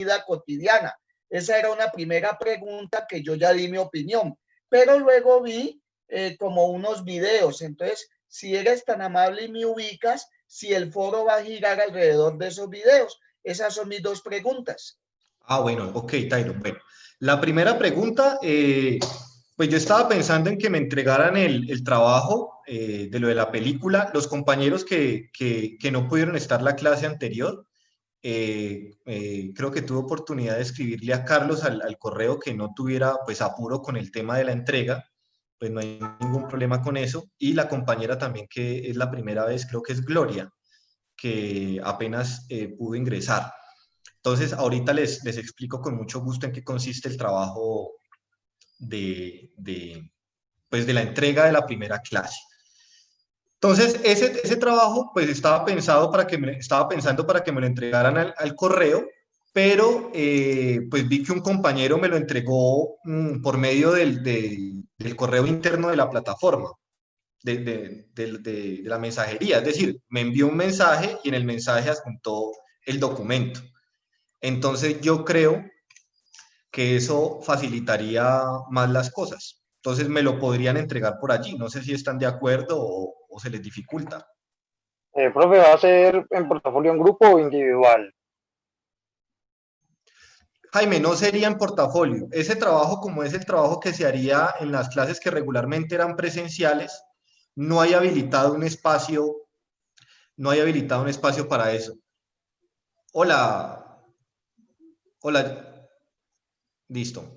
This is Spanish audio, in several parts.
vida cotidiana. Esa era una primera pregunta que yo ya di mi opinión, pero luego vi como unos videos. Entonces, si eres tan amable y me ubicas, si el foro va a girar alrededor de esos videos. Esas son mis dos preguntas. Ah, bueno, ok, Tyron. Bueno, la primera pregunta, pues yo estaba pensando en que me entregaran el trabajo de lo de la película. Los compañeros que no pudieron estar la clase anterior, creo que tuve oportunidad de escribirle a Carlos al correo que no tuviera pues apuro con el tema de la entrega, pues no hay ningún problema con eso. Y la compañera también que es la primera vez, creo que es Gloria, que apenas pudo ingresar. Entonces, ahorita les explico con mucho gusto en qué consiste el trabajo pues de la entrega de la primera clase. Entonces, ese trabajo, pues estaba pensando para que me lo entregaran al correo, pero pues vi que un compañero me lo entregó por medio del correo interno de la plataforma, de la mensajería. Es decir, me envió un mensaje y en el mensaje adjuntó el documento. Entonces, yo creo que eso facilitaría más las cosas. Entonces, me lo podrían entregar por allí. No sé si están de acuerdo o se les dificulta. Profe, ¿va a ser en portafolio en grupo o individual? Jaime, no sería en portafolio. Ese trabajo, como es el trabajo que se haría en las clases que regularmente eran presenciales, no hay habilitado un espacio, no hay habilitado un espacio para eso. Hola, hola, listo.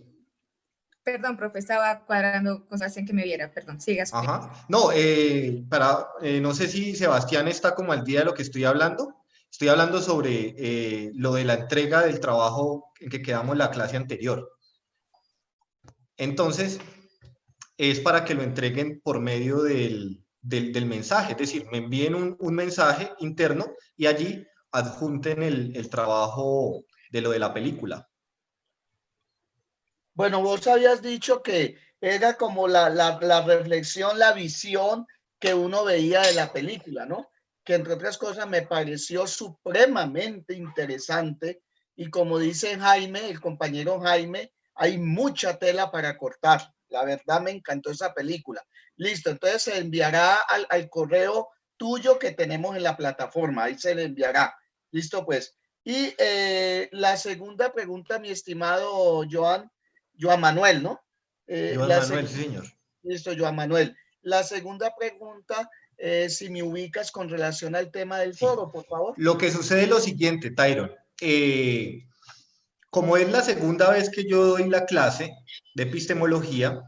Perdón, profe, estaba cuadrando cosas en que me viera, perdón, sigas. Ajá. No, no sé si Sebastián está como al día de lo que estoy hablando. Estoy hablando sobre lo de la entrega del trabajo en que quedamos la clase anterior. Entonces, es para que lo entreguen por medio del mensaje, es decir, me envíen un mensaje interno y allí adjunten el trabajo de lo de la película. Bueno, vos habías dicho que era como la reflexión, la visión que uno veía de la película, ¿no? Que entre otras cosas me pareció supremamente interesante y como dice Jaime, el compañero Jaime, hay mucha tela para cortar. La verdad me encantó esa película. Listo, entonces se enviará al correo tuyo que tenemos en la plataforma, ahí se le enviará. Listo, pues. Y la segunda pregunta, mi estimado Joan Manuel, ¿no? Joan Manuel, sí, señor. Listo, Joan Manuel. La segunda pregunta, si me ubicas con relación al tema del Sí. foro, por favor. Lo que sucede es lo siguiente, Tyron. Como es la segunda vez que yo doy la clase de epistemología,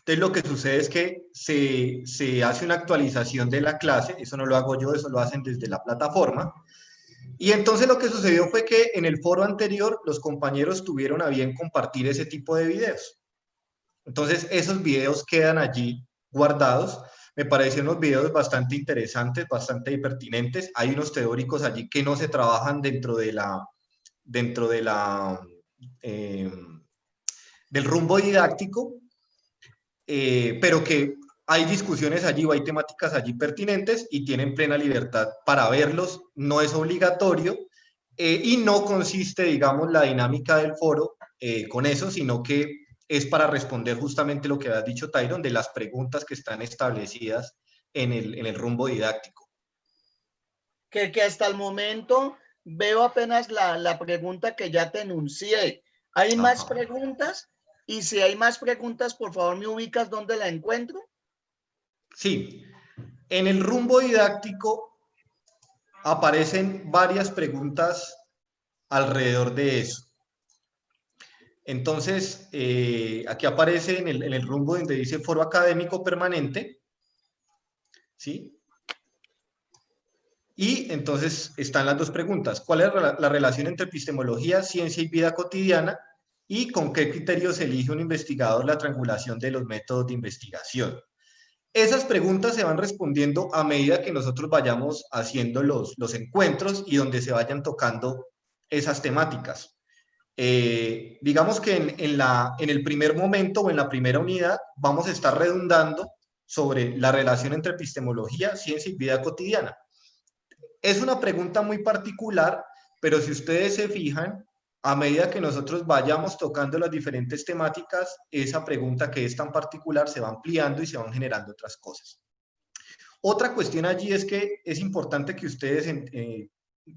entonces lo que sucede es que se hace una actualización de la clase, eso no lo hago yo, eso lo hacen desde la plataforma. Y entonces lo que sucedió fue que en el foro anterior los compañeros tuvieron a bien compartir ese tipo de videos. Entonces esos videos quedan allí guardados. Me parecieron unos videos bastante interesantes, bastante pertinentes. Hay unos teóricos allí que no se trabajan dentro de eh, del rumbo didáctico, pero que hay discusiones allí o hay temáticas allí pertinentes y tienen plena libertad para verlos, no es obligatorio y no consiste, digamos, la dinámica del foro con eso, sino que es para responder justamente lo que has dicho, Tyron, de las preguntas que están establecidas en el rumbo didáctico. Que hasta el momento veo apenas la pregunta que ya te enuncié. ¿Hay más preguntas? Y si hay más preguntas, por favor, me ubicas dónde la encuentro. Sí, en el rumbo didáctico aparecen varias preguntas alrededor de eso. Entonces, aquí aparece en el rumbo donde dice foro académico permanente, ¿sí? Y entonces están las dos preguntas. ¿Cuál es la relación entre epistemología, ciencia y vida cotidiana? ¿Y con qué criterios se elige un investigador la triangulación de los métodos de investigación? Esas preguntas se van respondiendo a medida que nosotros vayamos haciendo los encuentros y donde se vayan tocando esas temáticas. Digamos que en el primer momento o en la primera unidad vamos a estar redundando sobre la relación entre epistemología, ciencia y vida cotidiana. Es una pregunta muy particular, pero si ustedes se fijan, a medida que nosotros vayamos tocando las diferentes temáticas, esa pregunta que es tan particular se va ampliando y se van generando otras cosas. Otra cuestión allí es que es importante que ustedes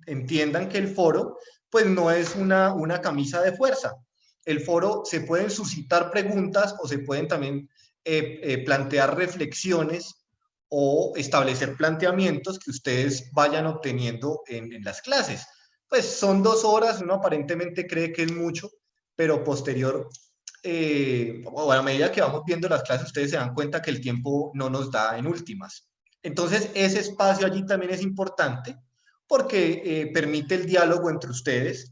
entiendan que el foro, pues no es una camisa de fuerza. El foro se pueden suscitar preguntas o se pueden también plantear reflexiones o establecer planteamientos que ustedes vayan obteniendo en las clases. Pues son 2 horas, uno aparentemente cree que es mucho, pero posterior, o a medida que vamos viendo las clases, ustedes se dan cuenta que el tiempo no nos da en últimas. Entonces, ese espacio allí también es importante porque permite el diálogo entre ustedes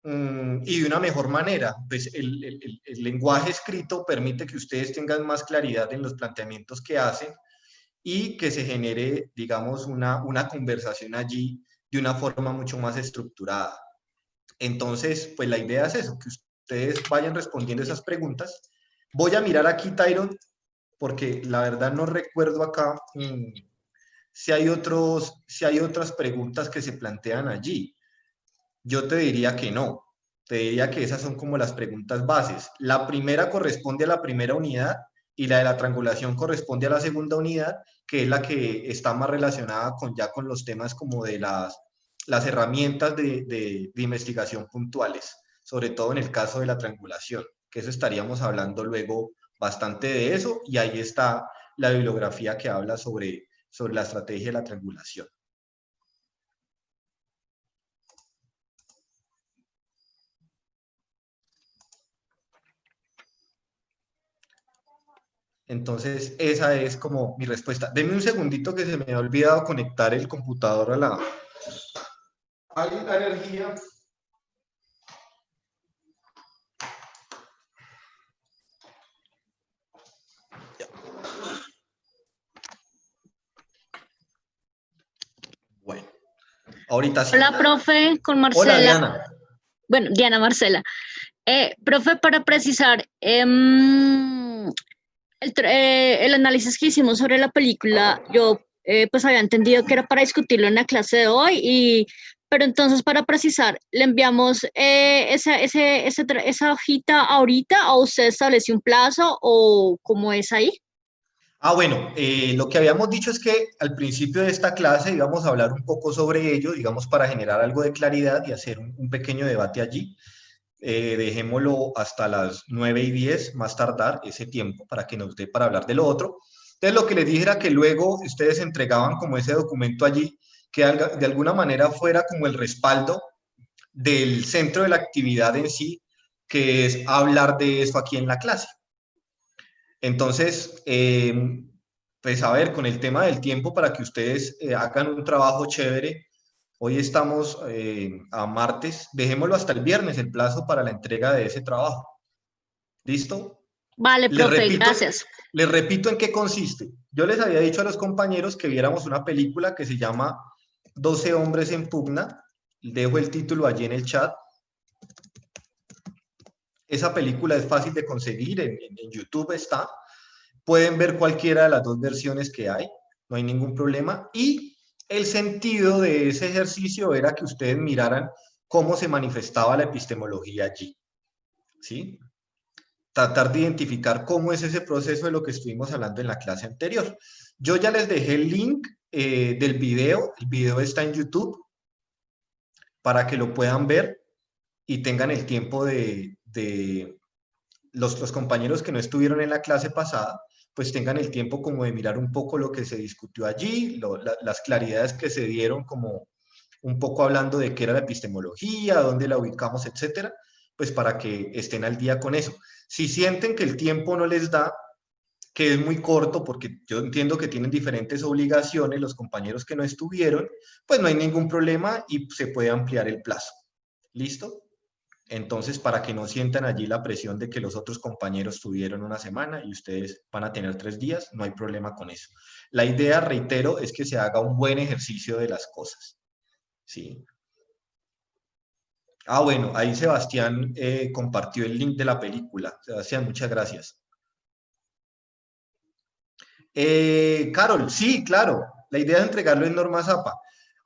y de una mejor manera. Pues el lenguaje escrito permite que ustedes tengan más claridad en los planteamientos que hacen y que se genere, digamos, una conversación allí de una forma mucho más estructurada. Entonces, pues la idea es eso, que ustedes vayan respondiendo esas preguntas. Voy a mirar aquí, Tyron, porque la verdad no recuerdo acá si hay otras preguntas que se plantean allí. Yo te diría que no. Te diría que esas son como las preguntas bases. La primera corresponde a la primera unidad y la de la triangulación corresponde a la segunda unidad, que es la que está más relacionada con los temas como de las herramientas de investigación puntuales, sobre todo en el caso de la triangulación, que eso estaríamos hablando luego bastante de eso, y ahí está la bibliografía que habla sobre la estrategia de la triangulación. Entonces, esa es como mi respuesta. Denme un segundito que se me ha olvidado conectar el computador a la energía. Bueno, ahorita sí. Hola, profe, con Marcela. Hola, Diana. Bueno, Diana Marcela. Profe, para precisar, el análisis que hicimos sobre la película, yo pues había entendido que era para discutirlo en la clase de hoy, pero entonces para precisar, ¿le enviamos esa hojita ahorita o usted establece un plazo o cómo es ahí? Bueno, lo que habíamos dicho es que al principio de esta clase íbamos a hablar un poco sobre ello, digamos, para generar algo de claridad y hacer un pequeño debate allí. Dejémoslo hasta las 9:10, más tardar ese tiempo para que nos dé para hablar de lo otro. Entonces, lo que les dije era que luego ustedes entregaban como ese documento allí, que de alguna manera fuera como el respaldo del centro de la actividad en sí, que es hablar de eso aquí en la clase. Entonces, pues a ver, con el tema del tiempo, para que ustedes hagan un trabajo chévere, hoy estamos a martes, dejémoslo hasta el viernes, el plazo para la entrega de ese trabajo. ¿Listo? Vale, profe, gracias. Les repito en qué consiste. Yo les había dicho a los compañeros que viéramos una película que se llama 12 hombres en pugna. Dejo el título allí en el chat. Esa película es fácil de conseguir, en YouTube está. Pueden ver cualquiera de las 2 versiones que hay, no hay ningún problema. Y el sentido de ese ejercicio era que ustedes miraran cómo se manifestaba la epistemología allí, ¿sí? Tratar de identificar cómo es ese proceso de lo que estuvimos hablando en la clase anterior. Yo ya les dejé el link del video, el video está en YouTube, para que lo puedan ver y tengan el tiempo de los compañeros que no estuvieron en la clase pasada, pues tengan el tiempo como de mirar un poco lo que se discutió allí, las claridades que se dieron, como un poco hablando de qué era la epistemología, dónde la ubicamos, etcétera, pues para que estén al día con eso. Si sienten que el tiempo no les da, que es muy corto, porque yo entiendo que tienen diferentes obligaciones los compañeros que no estuvieron, pues no hay ningún problema y se puede ampliar el plazo. ¿Listo? Entonces, para que no sientan allí la presión de que los otros compañeros tuvieron una semana y ustedes van a tener 3 días, no hay problema con eso. La idea, reitero, es que se haga un buen ejercicio de las cosas. ¿Sí? Bueno, ahí Sebastián compartió el link de la película. Sebastián, muchas gracias. Carol, sí, claro. La idea es entregarlo en Norma Zapa.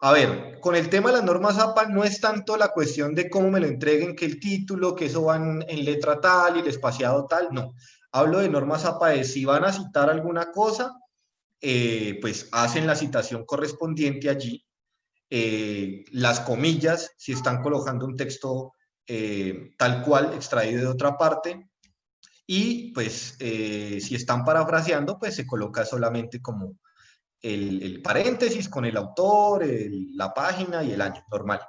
A ver, con el tema de las normas APA no es tanto la cuestión de cómo me lo entreguen, que el título, que eso van en letra tal y el espaciado tal, no. Hablo de normas APA de si van a citar alguna cosa, pues hacen la citación correspondiente allí. Las comillas, si están colocando un texto tal cual, extraído de otra parte, y pues si están parafraseando, pues se coloca solamente como el paréntesis con el autor, la página y el año, normal.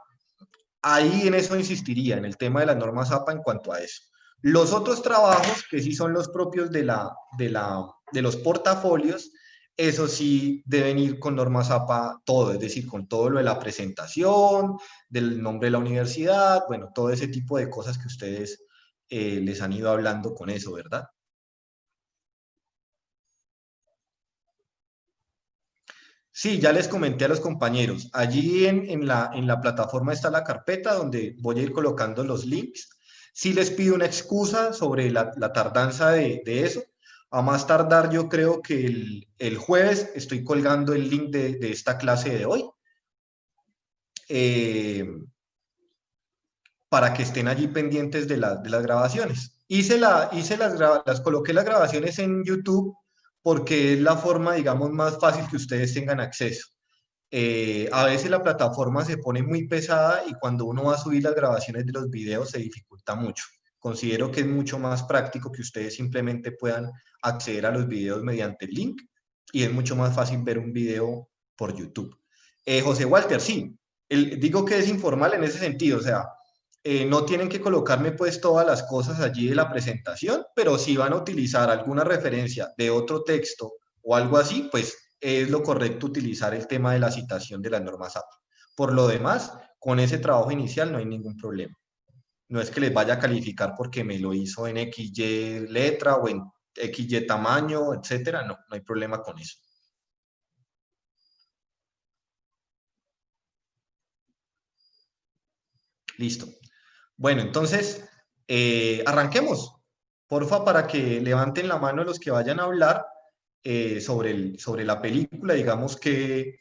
Ahí en eso insistiría, en el tema de las normas APA en cuanto a eso. Los otros trabajos, que sí son los propios de los portafolios, eso sí deben ir con normas APA todo, es decir, con todo lo de la presentación, del nombre de la universidad, bueno, todo ese tipo de cosas que ustedes les han ido hablando con eso, ¿verdad? Sí, ya les comenté a los compañeros. Allí en la plataforma está la carpeta donde voy a ir colocando los links. Sí les pido una excusa sobre la tardanza de eso. A más tardar, yo creo que el jueves estoy colgando el link de esta clase de hoy. Para que estén allí pendientes de las grabaciones. Coloqué las grabaciones en YouTube porque es la forma, digamos, más fácil que ustedes tengan acceso. A veces la plataforma se pone muy pesada y cuando uno va a subir las grabaciones de los videos se dificulta mucho. Considero que es mucho más práctico que ustedes simplemente puedan acceder a los videos mediante el link y es mucho más fácil ver un video por YouTube. José Walter, sí, digo que es informal en ese sentido, o sea, no tienen que colocarme pues todas las cosas allí de la presentación, pero si van a utilizar alguna referencia de otro texto o algo así, pues es lo correcto utilizar el tema de la citación de las normas APA. Por lo demás, con ese trabajo inicial no hay ningún problema. No es que les vaya a calificar porque me lo hizo en XY letra o en XY tamaño, etcétera. No, no hay problema con eso. Listo. Bueno, entonces, arranquemos. Porfa, para que levanten la mano los que vayan a hablar sobre la película, digamos que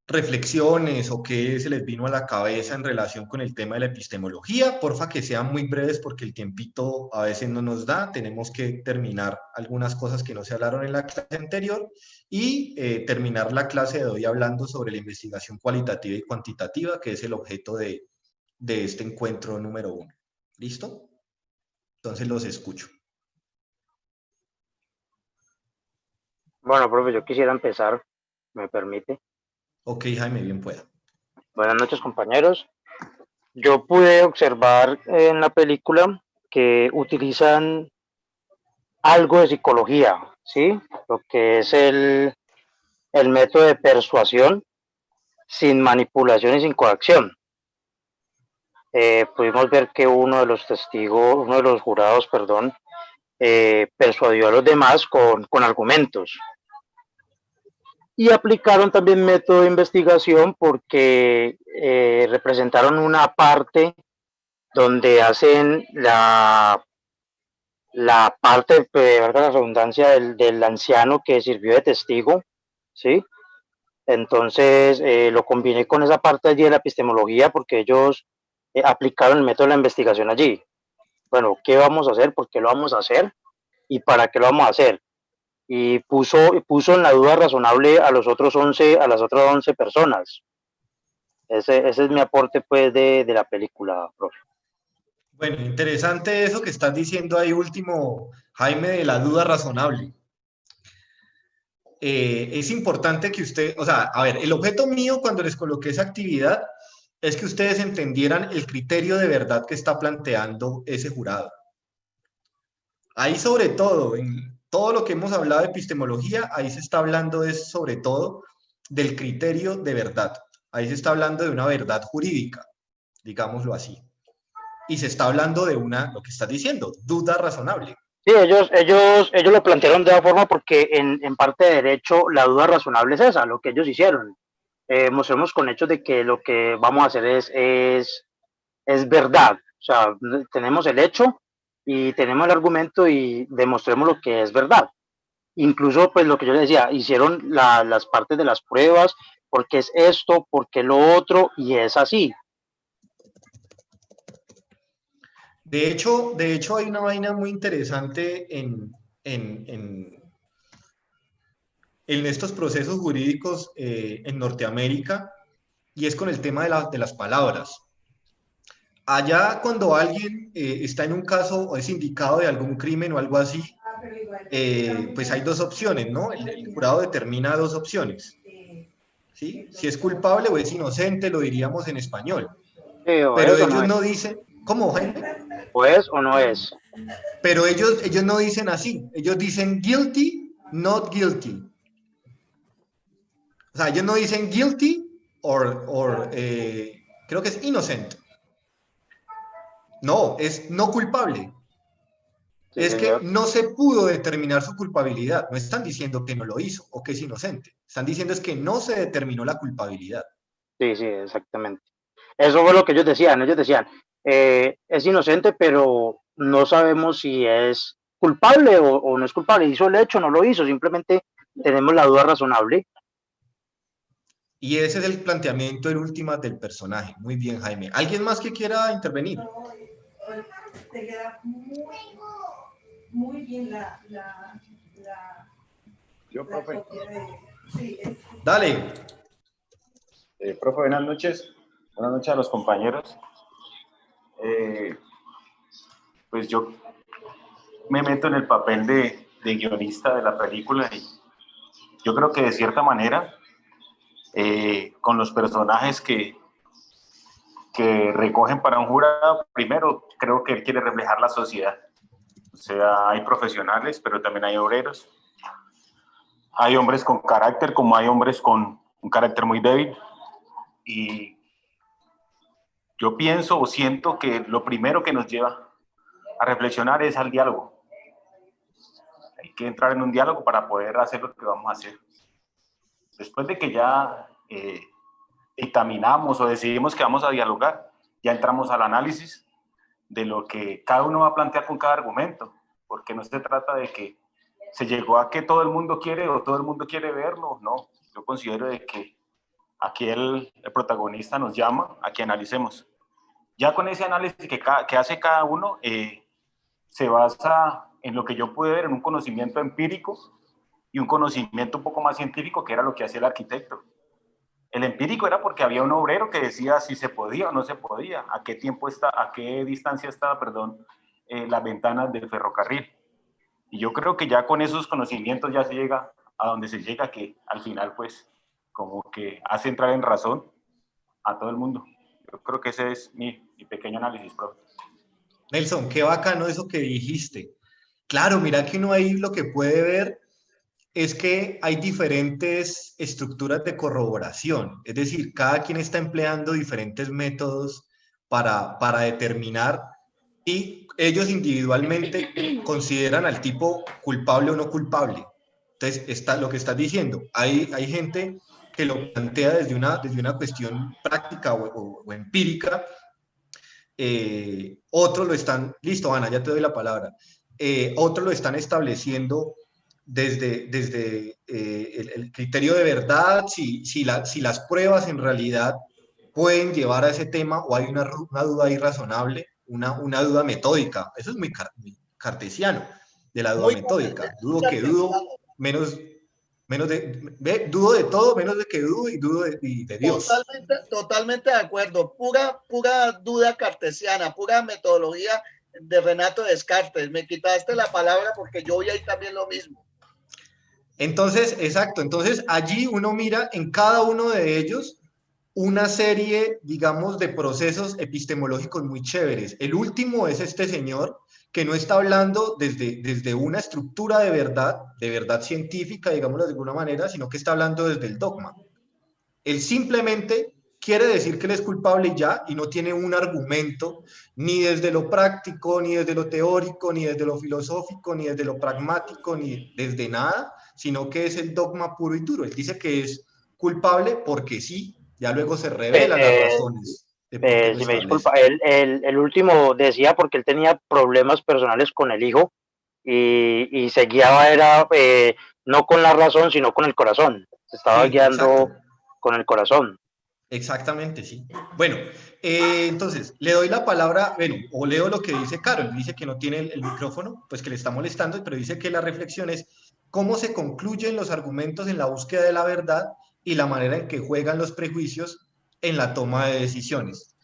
reflexiones o qué se les vino a la cabeza en relación con el tema de la epistemología. Porfa, que sean muy breves porque el tiempito a veces no nos da. Tenemos que terminar algunas cosas que no se hablaron en la clase anterior y terminar la clase de hoy hablando sobre la investigación cualitativa y cuantitativa, que es el objeto de este encuentro número 1. ¿Listo? Entonces los escucho. Bueno, profe, yo quisiera empezar, ¿me permite? Ok, Jaime, bien pueda. Buenas noches, compañeros. Yo pude observar en la película que utilizan algo de psicología, ¿sí? Lo que es el método de persuasión sin manipulación y sin coacción. Pudimos ver que uno de los jurados, perdón, persuadió a los demás con argumentos. Y aplicaron también método de investigación porque representaron una parte donde hacen la parte, valga la redundancia, del anciano que sirvió de testigo, ¿sí? Entonces lo combiné con esa parte allí de la epistemología porque ellos aplicaron el método de la investigación allí. Bueno, ¿qué vamos a hacer? ¿Por qué lo vamos a hacer? ¿Y para qué lo vamos a hacer? Y puso en la duda razonable a las otras 11 personas. Ese es mi aporte pues de la película, profe. Bueno, interesante eso que estás diciendo ahí último, Jaime, de la duda razonable. Es importante que usted, o sea, a ver, el objeto mío cuando les coloqué esa actividad es que ustedes entendieran el criterio de verdad que está planteando ese jurado. Ahí sobre todo, en todo lo que hemos hablado de epistemología, ahí se está hablando sobre todo del criterio de verdad. Ahí se está hablando de una verdad jurídica, digámoslo así. Y se está hablando de lo que estás diciendo, duda razonable. Sí, ellos lo plantearon de esa forma porque en parte de derecho la duda razonable es esa, lo que ellos hicieron. Mostremos con hechos de que lo que vamos a hacer es verdad. O sea, tenemos el hecho y tenemos el argumento y demostremos lo que es verdad. Incluso, pues lo que yo les decía, hicieron las partes de las pruebas, porque es esto, porque lo otro, y es así. De hecho hay una vaina muy interesante en estos procesos jurídicos en Norteamérica, y es con el tema de las palabras. Allá, cuando alguien está en un caso o es indicado de algún crimen o algo así, pues hay dos opciones, ¿no? El jurado determina dos opciones, ¿sí? Si es culpable o es inocente, lo diríamos en español. Sí, o Pero es o no ellos es, no dicen, ¿cómo, Jaime? o es o no es. Pero ellos no dicen así, ellos dicen guilty, not guilty. O sea, ellos no dicen guilty creo que es innocent. No, es no culpable. Sí, Es que señor. no se pudo determinar su culpabilidad. No están diciendo que no lo hizo o que es inocente. Están diciendo es que no se determinó la culpabilidad. Sí, sí, exactamente. Eso fue lo que ellos decían. Ellos decían, es inocente, pero no sabemos si es culpable o no es culpable. ¿Hizo el hecho o no lo hizo? Simplemente tenemos la duda razonable. Y ese es el planteamiento en últimas del personaje. Muy bien, Jaime. ¿Alguien más que quiera intervenir? Te queda muy bien Yo, profe. Sí, Dale. Profe, buenas noches. Buenas noches a los compañeros. Pues yo me meto en el papel de guionista de la película y yo creo que de cierta manera, con los personajes que recogen para un jurado, primero creo que él quiere reflejar la sociedad. O sea, hay profesionales, pero también hay obreros. Hay hombres con carácter, como hay hombres con un carácter muy débil. Y yo pienso o siento que lo primero que nos lleva a reflexionar es al diálogo. Hay que entrar en un diálogo para poder hacer lo que vamos a hacer. Después de que ya dictaminamos o decidimos que vamos a dialogar, ya entramos al análisis de lo que cada uno va a plantear con cada argumento, porque no se trata de que se llegó a que todo el mundo quiere o todo el mundo quiere verlo, no. Yo considero de que aquí el protagonista nos llama a que analicemos. Ya con ese análisis que hace cada uno, se basa en lo que yo pude ver, en un conocimiento empírico y un conocimiento un poco más científico, que era lo que hacía el arquitecto. El empírico era porque había un obrero que decía si se podía o no se podía, a qué distancia estaba, las ventanas del ferrocarril. Y yo creo que ya con esos conocimientos ya se llega a donde se llega, que al final pues como que hace entrar en razón a todo el mundo. Yo creo que ese es mi pequeño análisis, profe. Nelson, qué bacano eso que dijiste. Claro, mira que uno ahí lo que puede ver es que hay diferentes estructuras de corroboración, es decir, cada quien está empleando diferentes métodos para determinar y ellos individualmente consideran al tipo culpable o no culpable. Entonces, lo que estás diciendo, hay gente que lo plantea desde una cuestión práctica o empírica, otros lo están, listo, Ana, ya te doy la palabra, otros lo están estableciendo desde el criterio de verdad, si las pruebas en realidad pueden llevar a ese tema o hay una duda irrazonable, una duda metódica. Eso es muy cartesiano, de la duda Muy metódica. Dudo que cartesiano. dudo, dudo de todo, menos de que dudo y dudo de Dios. Totalmente de acuerdo. Pura duda cartesiana, pura metodología de Renato Descartes. Me quitaste la palabra porque yo vi ahí también lo mismo. Entonces, exacto. Entonces, allí uno mira en cada uno de ellos una serie, digamos, de procesos epistemológicos muy chéveres. El último es este señor que no está hablando desde una estructura de verdad científica, digámoslo de alguna manera, sino que está hablando desde el dogma. Él simplemente quiere decir que él es culpable y ya, y no tiene un argumento, ni desde lo práctico, ni desde lo teórico, ni desde lo filosófico, ni desde lo pragmático, ni desde nada, sino que es el dogma puro y duro. Él dice que es culpable porque sí, ya luego se revelan las razones de por qué lo Si me establece. disculpa, el último decía porque él tenía problemas personales con el hijo y se guiaba, era no con la razón, sino con el corazón. Se estaba Sí, guiando exacto. con el corazón. Exactamente, sí. Bueno, entonces, le doy la palabra, bueno, o leo lo que dice Carol, dice que no tiene el micrófono, pues que le está molestando, pero dice que la reflexión es cómo se concluyen los argumentos en la búsqueda de la verdad y la manera en que juegan los prejuicios en la toma de decisiones.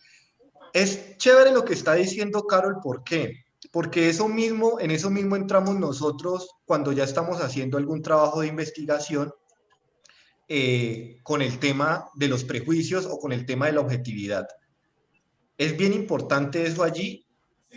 Es chévere lo que está diciendo Carol, ¿por qué? Porque en eso mismo entramos nosotros cuando ya estamos haciendo algún trabajo de investigación con el tema de los prejuicios o con el tema de la objetividad. Es bien importante eso allí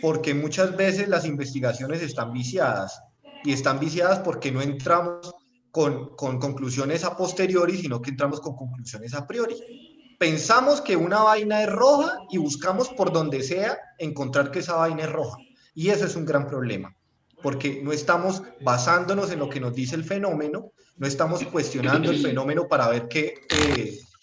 porque muchas veces las investigaciones están viciadas y están viciadas porque no entramos con conclusiones a posteriori, sino que entramos con conclusiones a priori. Pensamos que una vaina es roja y buscamos por donde sea encontrar que esa vaina es roja. Y eso es un gran problema, porque no estamos basándonos en lo que nos dice el fenómeno, no estamos cuestionando el fenómeno para ver qué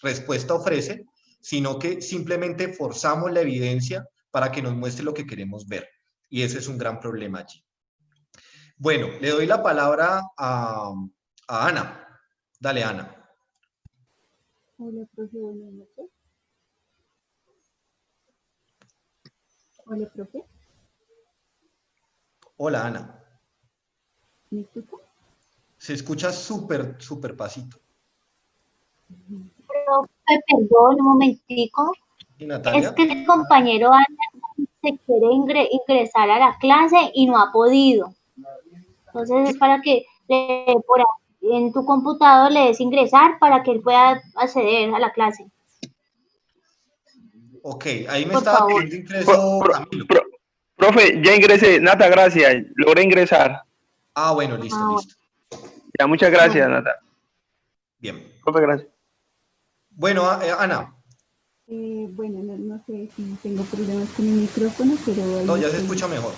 respuesta ofrece, sino que simplemente forzamos la evidencia para que nos muestre lo que queremos ver. Y ese es un gran problema allí. Bueno, le doy la palabra a Ana. Dale, Ana. Hola, profe, buenas noches. Hola, profe. Hola, Ana. ¿Me escucha? Se escucha súper, súper pasito. Profe, perdón, un momentico. ¿Y Natalia? Es que el compañero Ana se quiere ingresar a la clase y no ha podido. Entonces es para que por ahí, en tu computador le des ingresar para que él pueda acceder a la clase. Ok, ahí me Por estaba favor. pidiendo ingreso Camilo. Profe, ya ingresé. Nata, gracias. Logré ingresar. Ah, bueno, listo, Ah, listo. Ya, muchas gracias, Nata. Bien. Profe, gracias. Bueno, Ana. Bueno, no sé si tengo problemas con el micrófono, pero... No, ya se escucha mejor.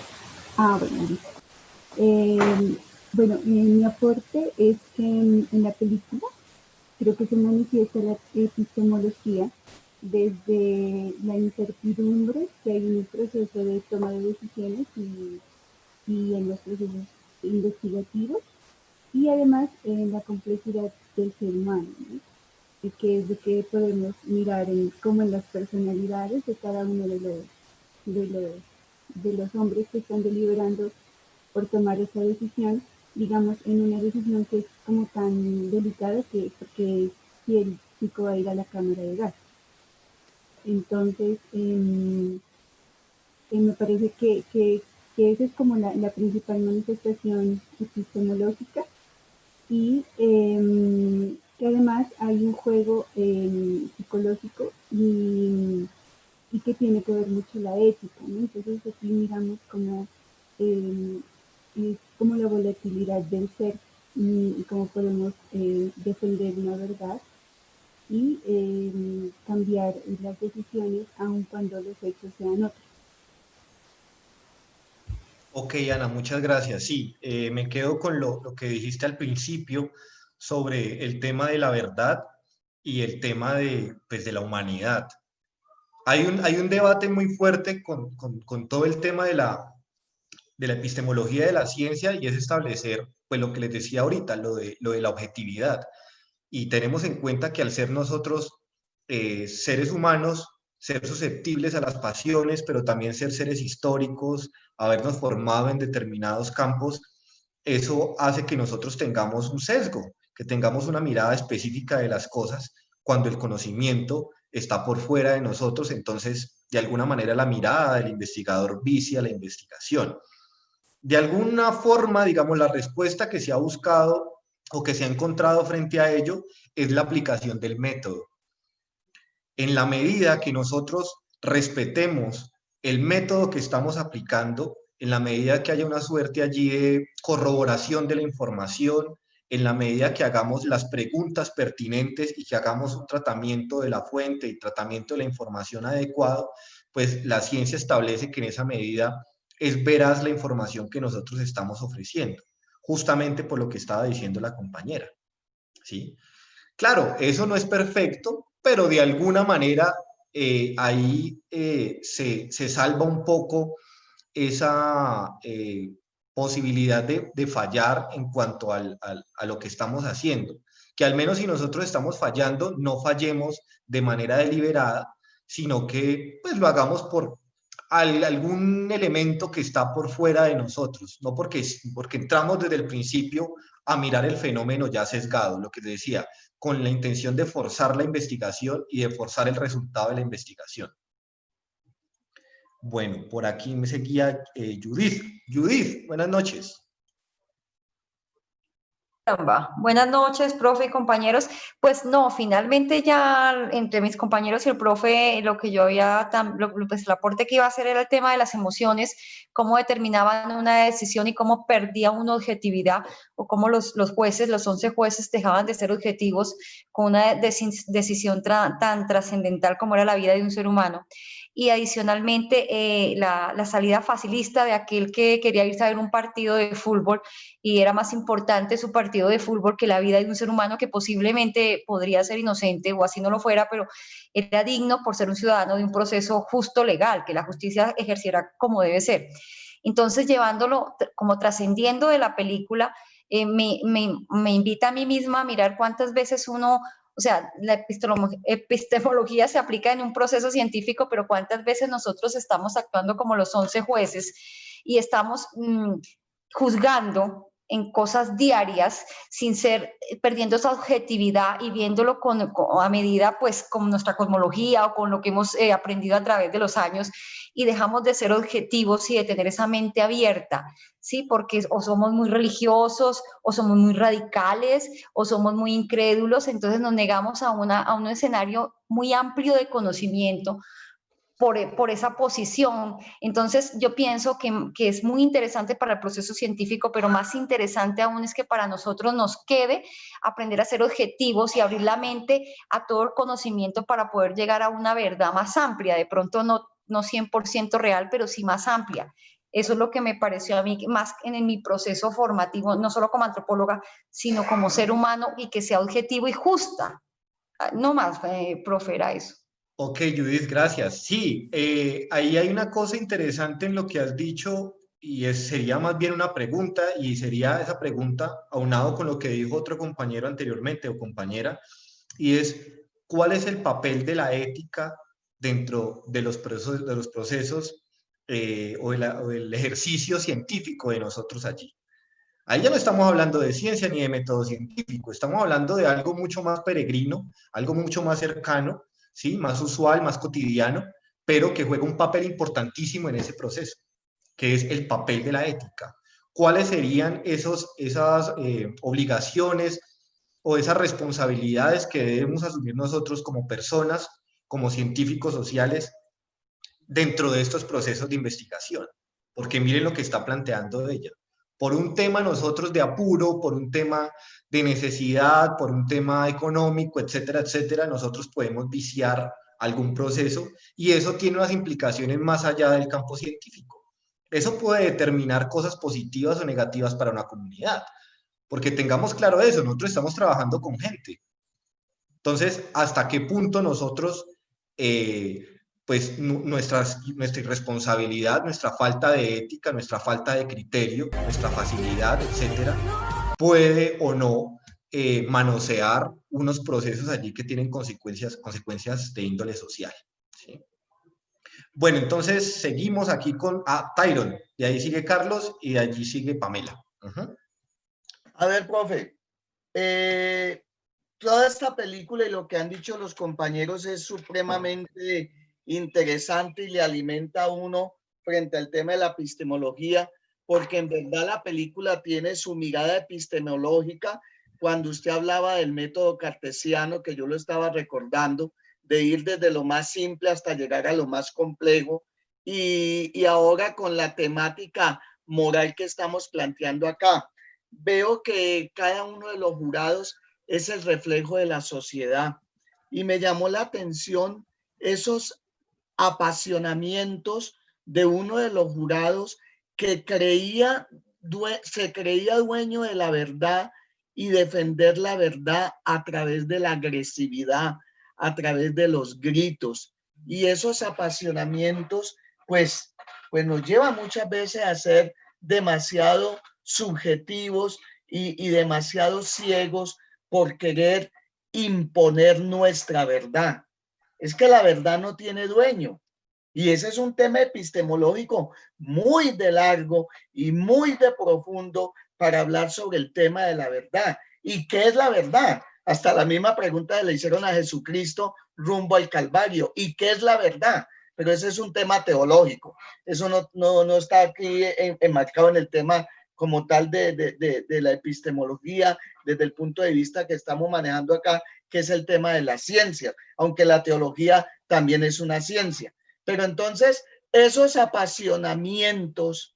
Ah, bueno, listo. Bueno, mi aporte es que en la película creo que se manifiesta la epistemología desde la incertidumbre que hay en el proceso de toma de decisiones y en los procesos investigativos, y además en la complejidad del ser humano, ¿no? Y que es lo que podemos mirar como en las personalidades de cada uno de los hombres que están deliberando por tomar esa decisión, digamos, en una decisión que es como tan delicada porque si el chico va a ir a la cámara de gas. Entonces, me parece que esa es como la principal manifestación epistemológica, y que además hay un juego psicológico y que tiene que ver mucho la ética, ¿no? Entonces aquí miramos como la volatilidad del ser y cómo podemos defender una verdad y cambiar las decisiones aun cuando los hechos sean otros. Ok, Ana, muchas gracias. Sí, me quedo con lo que dijiste al principio sobre el tema de la verdad y el tema pues, de la humanidad. Hay un debate muy fuerte con todo el tema de la epistemología de la ciencia, y es establecer, pues lo que les decía ahorita, lo de la objetividad. Y tenemos en cuenta que al ser nosotros seres humanos, ser susceptibles a las pasiones, pero también ser seres históricos, habernos formado en determinados campos, eso hace que nosotros tengamos un sesgo, que tengamos una mirada específica de las cosas cuando el conocimiento está por fuera de nosotros. Entonces, de alguna manera, la mirada del investigador vicia la investigación. De alguna forma, digamos, la respuesta que se ha buscado o que se ha encontrado frente a ello es la aplicación del método. En la medida que nosotros respetemos el método que estamos aplicando, en la medida que haya una suerte allí de corroboración de la información, en la medida que hagamos las preguntas pertinentes y que hagamos un tratamiento de la fuente y tratamiento de la información adecuado, pues la ciencia establece que en esa medida es veraz la información que nosotros estamos ofreciendo, justamente por lo que estaba diciendo la compañera, ¿sí? Claro, eso no es perfecto, pero de alguna manera ahí se salva un poco esa posibilidad de fallar en cuanto a lo que estamos haciendo. que al menos si nosotros estamos fallando, no fallemos de manera deliberada, sino que pues lo hagamos por algún elemento que está por fuera de nosotros, no porque entramos desde el principio a mirar el fenómeno ya sesgado, lo que te decía, con la intención de forzar la investigación y de forzar el resultado de la investigación. Bueno, por aquí me seguía Judith. Judith, buenas noches. Buenas noches, profe y compañeros. Pues no, finalmente ya entre mis compañeros y el profe, lo que yo había, pues el aporte que iba a hacer era el tema de las emociones, cómo determinaban una decisión y cómo perdía una objetividad, o cómo los jueces, los 11 jueces dejaban de ser objetivos con una decisión tan trascendental como era la vida de un ser humano. Y adicionalmente la salida facilista de aquel que quería irse a ver un partido de fútbol y era más importante su partido de fútbol que la vida de un ser humano que posiblemente podría ser inocente o así no lo fuera, pero era digno por ser un ciudadano de un proceso justo legal, que la justicia ejerciera como debe ser. Entonces, llevándolo como trascendiendo de la película, me invita a mí misma a mirar cuántas veces uno, o sea, la epistemología se aplica en un proceso científico, pero cuántas veces nosotros estamos actuando como los 11 jueces y estamos juzgando en cosas diarias sin perdiendo esa objetividad y viéndolo a medida pues con nuestra cosmología o con lo que hemos aprendido a través de los años, y dejamos de ser objetivos y de tener esa mente abierta, ¿sí? Porque o somos muy religiosos o somos muy radicales o somos muy incrédulos, entonces nos negamos a un escenario muy amplio de conocimiento por esa posición. Entonces yo pienso que es muy interesante para el proceso científico, pero más interesante aún es que para nosotros nos quede aprender a ser objetivos y abrir la mente a todo el conocimiento para poder llegar a una verdad más amplia, de pronto no 100% real, pero sí más amplia. Eso es lo que me pareció a mí más en mi proceso formativo, no solo como antropóloga, sino como ser humano, y que sea objetivo y justa. No más, profe, era eso. Ok, Judith, gracias. Sí, ahí hay una cosa interesante en lo que has dicho y sería más bien una pregunta, y sería esa pregunta aunado con lo que dijo otro compañero anteriormente o compañera, y es ¿cuál es el papel de la ética dentro de los procesos o el ejercicio científico de nosotros allí? Ahí ya no estamos hablando de ciencia ni de método científico, estamos hablando de algo mucho más peregrino, algo mucho más cercano, ¿sí? Más usual, más cotidiano, pero que juega un papel importantísimo en ese proceso, que es el papel de la ética. ¿Cuáles serían esas obligaciones o esas responsabilidades que debemos asumir nosotros como personas, como científicos sociales, dentro de estos procesos de investigación? Porque miren lo que está planteando ella. Por un tema nosotros de apuro, por un tema de necesidad, por un tema económico, etcétera, etcétera, nosotros podemos viciar algún proceso, y eso tiene unas implicaciones más allá del campo científico. Eso puede determinar cosas positivas o negativas para una comunidad, porque tengamos claro eso, nosotros estamos trabajando con gente. Entonces, ¿hasta qué punto nosotros pues nuestra irresponsabilidad, nuestra falta de ética, nuestra falta de criterio, nuestra facilidad, etcétera, puede o no manosear unos procesos allí que tienen consecuencias de índole social? ¿Sí? Bueno, entonces seguimos aquí con Tyron, de ahí sigue Carlos y de allí sigue Pamela. A ver, profe, toda esta película y lo que han dicho los compañeros es supremamente interesante y le alimenta a uno frente al tema de la epistemología, porque en verdad la película tiene su mirada epistemológica. Cuando usted hablaba del método cartesiano, que yo lo estaba recordando, de ir desde lo más simple hasta llegar a lo más complejo, y ahora con la temática moral que estamos planteando acá, veo que cada uno de los jurados es el reflejo de la sociedad, y me llamó la atención esos apasionamientos de uno de los jurados que se creía dueño de la verdad y defender la verdad a través de la agresividad, a través de los gritos. Y esos apasionamientos pues nos llevan muchas veces a ser demasiado subjetivos y demasiado ciegos por querer imponer nuestra verdad. Es que la verdad no tiene dueño. Y ese es un tema epistemológico muy de largo y muy de profundo para hablar sobre el tema de la verdad. ¿Y qué es la verdad? Hasta la misma pregunta le hicieron a Jesucristo rumbo al Calvario. ¿Y qué es la verdad? Pero ese es un tema teológico. Eso no está aquí enmarcado en el tema como tal de la epistemología desde el punto de vista que estamos manejando acá, que es el tema de la ciencia, aunque la teología también es una ciencia. Pero entonces esos apasionamientos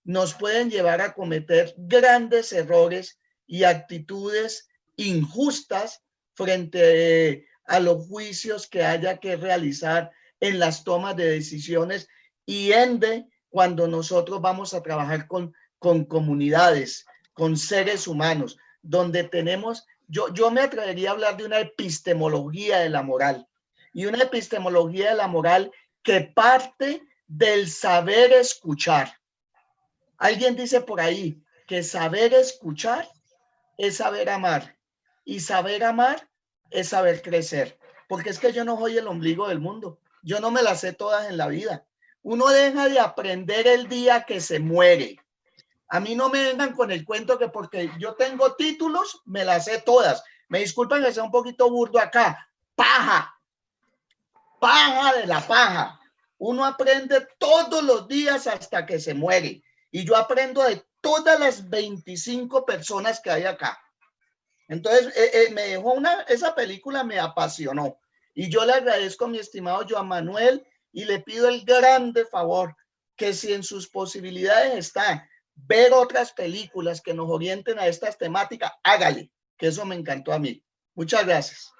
nos pueden llevar a cometer grandes errores y actitudes injustas frente a los juicios que haya que realizar en las tomas de decisiones y ende cuando nosotros vamos a trabajar con comunidades, con seres humanos, donde tenemos, yo me atrevería a hablar de una epistemología de la moral y una epistemología de la moral que parte del saber escuchar. Alguien dice por ahí que saber escuchar es saber amar y saber amar es saber crecer, porque es que yo no soy el ombligo del mundo, yo no me las sé todas en la vida. Uno deja de aprender el día que se muere. A mí no me vengan con el cuento que porque yo tengo títulos, me las sé todas. Me disculpan que sea un poquito burdo acá. Paja, paja de la paja. Uno aprende todos los días hasta que se muere. Y yo aprendo de todas las 25 personas que hay acá. Entonces, me dejó esa película me apasionó. Y yo le agradezco a mi estimado Joan Manuel y le pido el grande favor que si en sus posibilidades está ver otras películas que nos orienten a estas temáticas, hágale, que eso me encantó a mí. Muchas gracias.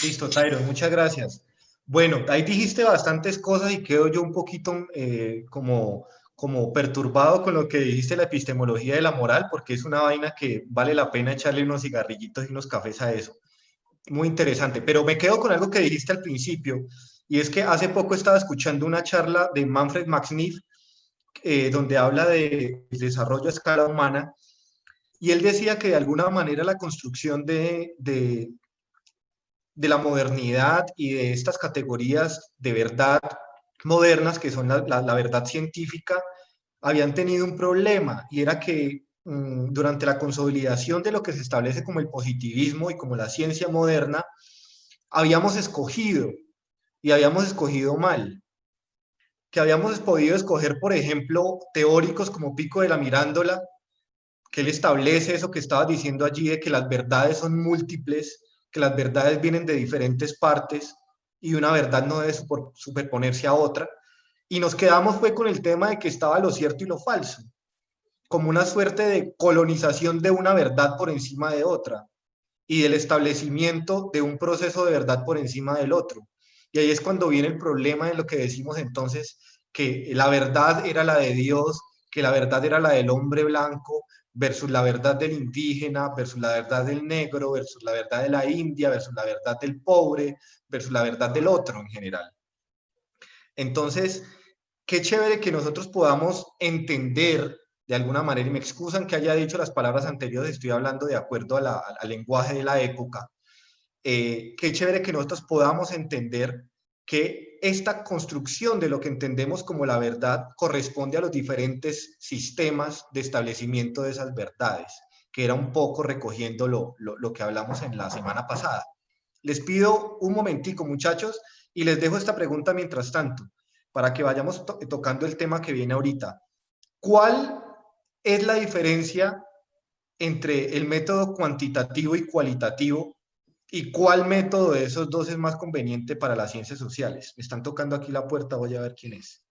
Listo, Tyron, muchas gracias. Bueno, ahí dijiste bastantes cosas y quedo yo un poquito como perturbado con lo que dijiste, la epistemología de la moral, porque es una vaina que vale la pena echarle unos cigarrillitos y unos cafés a eso. Muy interesante, pero me quedo con algo que dijiste al principio, y es que hace poco estaba escuchando una charla de Manfred Max Neef, donde habla de desarrollo a escala humana, y él decía que de alguna manera la construcción de la modernidad y de estas categorías de verdad modernas, que son la verdad científica, habían tenido un problema, y era que durante la consolidación de lo que se establece como el positivismo y como la ciencia moderna, habíamos escogido, y habíamos escogido mal, que habíamos podido escoger, por ejemplo, teóricos como Pico de la Mirándola, que él establece eso que estabas diciendo allí, de que las verdades son múltiples, que las verdades vienen de diferentes partes y una verdad no debe superponerse a otra. Y nos quedamos fue con el tema de que estaba lo cierto y lo falso, como una suerte de colonización de una verdad por encima de otra y del establecimiento de un proceso de verdad por encima del otro. Y ahí es cuando viene el problema de lo que decimos entonces, que la verdad era la de Dios, que la verdad era la del hombre blanco, versus la verdad del indígena, versus la verdad del negro, versus la verdad de la India, versus la verdad del pobre, versus la verdad del otro en general. Entonces, qué chévere que nosotros podamos entender de alguna manera, y me excusan que haya dicho las palabras anteriores, estoy hablando de acuerdo al lenguaje de la época, qué chévere que nosotros podamos entender que esta construcción de lo que entendemos como la verdad corresponde a los diferentes sistemas de establecimiento de esas verdades, que era un poco recogiendo lo que hablamos en la semana pasada. Les pido un momentico, muchachos, y les dejo esta pregunta mientras tanto, para que vayamos tocando el tema que viene ahorita. ¿Cuál es la diferencia entre el método cuantitativo y cualitativo, y cuál método de esos dos es más conveniente para las ciencias sociales? Me están tocando aquí la puerta, voy a ver quién es.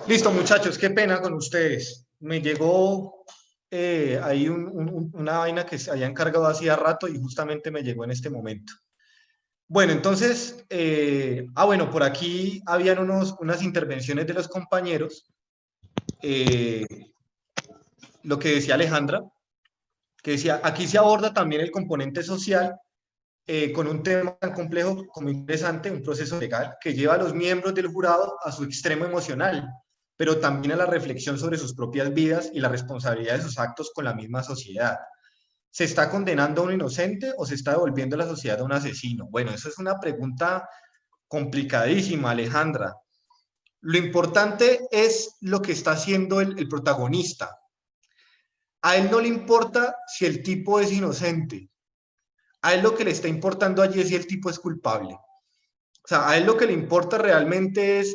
Listo, muchachos, qué pena con ustedes. Me llegó ahí una vaina que se había encargado hacía rato y justamente me llegó en este momento. Bueno, entonces, bueno, por aquí habían unas intervenciones de los compañeros. Lo que decía Alejandra, que decía, aquí se aborda también el componente social con un tema tan complejo como interesante, un proceso legal que lleva a los miembros del jurado a su extremo emocional, pero también a la reflexión sobre sus propias vidas y la responsabilidad de sus actos con la misma sociedad. ¿Se está condenando a un inocente o se está devolviendo a la sociedad a un asesino? Bueno, eso es una pregunta complicadísima, Alejandra. Lo importante es lo que está haciendo el protagonista. A él no le importa si el tipo es inocente. A él lo que le está importando allí es si el tipo es culpable. O sea, a él lo que le importa realmente es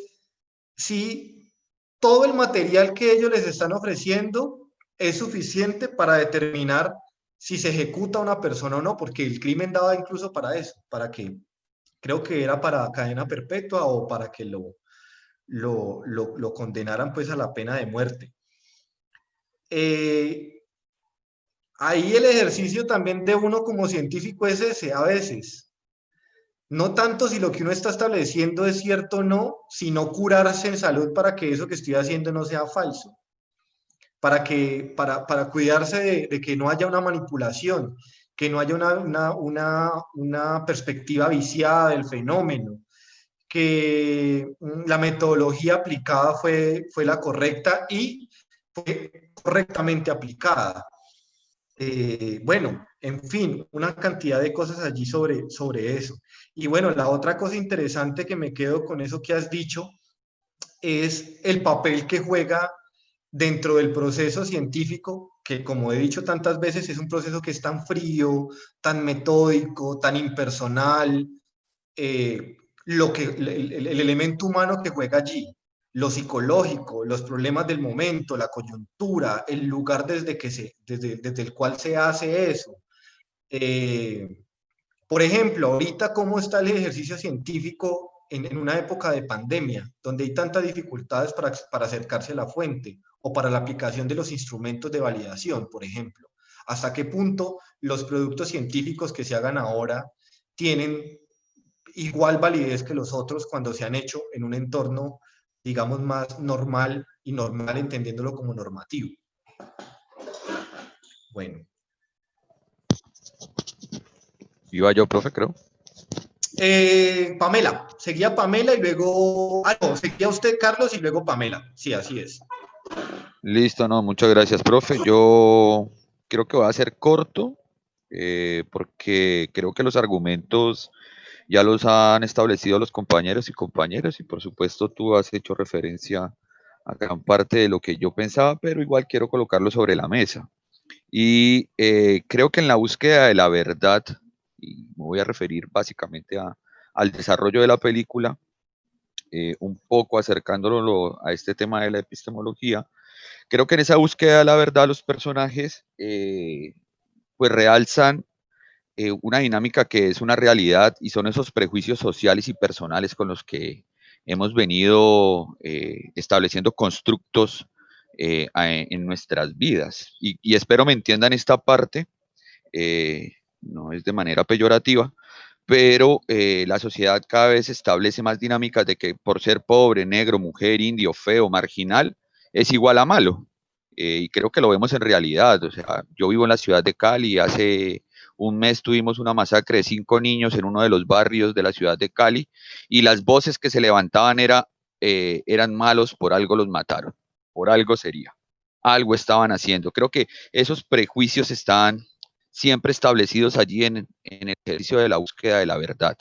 si todo el material que ellos les están ofreciendo es suficiente para determinar si se ejecuta a una persona o no, porque el crimen daba incluso para eso, para que, creo que era para cadena perpetua o para que lo condenaran pues a la pena de muerte. Ahí el ejercicio también de uno como científico es ese, a veces. No tanto si lo que uno está estableciendo es cierto o no, sino curarse en salud para que eso que estoy haciendo no sea falso. Para cuidarse de que no haya una manipulación, que no haya una perspectiva viciada del fenómeno, que la metodología aplicada fue la correcta y fue correctamente aplicada. Bueno, en fin, una cantidad de cosas allí sobre eso. Y bueno, la otra cosa interesante que me quedo con eso que has dicho es el papel que juega dentro del proceso científico, que como he dicho tantas veces, es un proceso que es tan frío, tan metódico, tan impersonal, el elemento humano que juega allí, lo psicológico, los problemas del momento, la coyuntura, el lugar desde el cual se hace eso. Por ejemplo, ahorita cómo está el ejercicio científico en una época de pandemia, donde hay tantas dificultades para acercarse a la fuente o para la aplicación de los instrumentos de validación, por ejemplo. ¿Hasta qué punto los productos científicos que se hagan ahora tienen igual validez que los otros cuando se han hecho en un entorno, digamos, más normal y normal entendiéndolo como normativo? Bueno. Iba yo, profe, creo. Pamela, seguía Pamela y luego, no, seguía usted, Carlos, y luego Pamela. Sí, así es. Listo, no, muchas gracias, profe. Yo creo que va a ser corto, porque creo que los argumentos ya los han establecido los compañeros y compañeras, y por supuesto tú has hecho referencia a gran parte de lo que yo pensaba, pero igual quiero colocarlo sobre la mesa. Y creo que en la búsqueda de la verdad, y me voy a referir básicamente al desarrollo de la película, un poco acercándolo a este tema de la epistemología, creo que en esa búsqueda de la verdad los personajes pues realzan una dinámica que es una realidad y son esos prejuicios sociales y personales con los que hemos venido estableciendo constructos en nuestras vidas. Y espero me entiendan esta parte, no es de manera peyorativa, pero la sociedad cada vez establece más dinámicas de que por ser pobre, negro, mujer, indio, feo, marginal, es igual a malo. Y creo que lo vemos en realidad. O sea, yo vivo en la ciudad de Cali y hace un mes tuvimos una masacre de 5 niños en uno de los barrios de la ciudad de Cali y las voces que se levantaban eran malos, por algo los mataron, por algo sería, algo estaban haciendo. Creo que esos prejuicios están siempre establecidos allí en el ejercicio de la búsqueda de la verdad.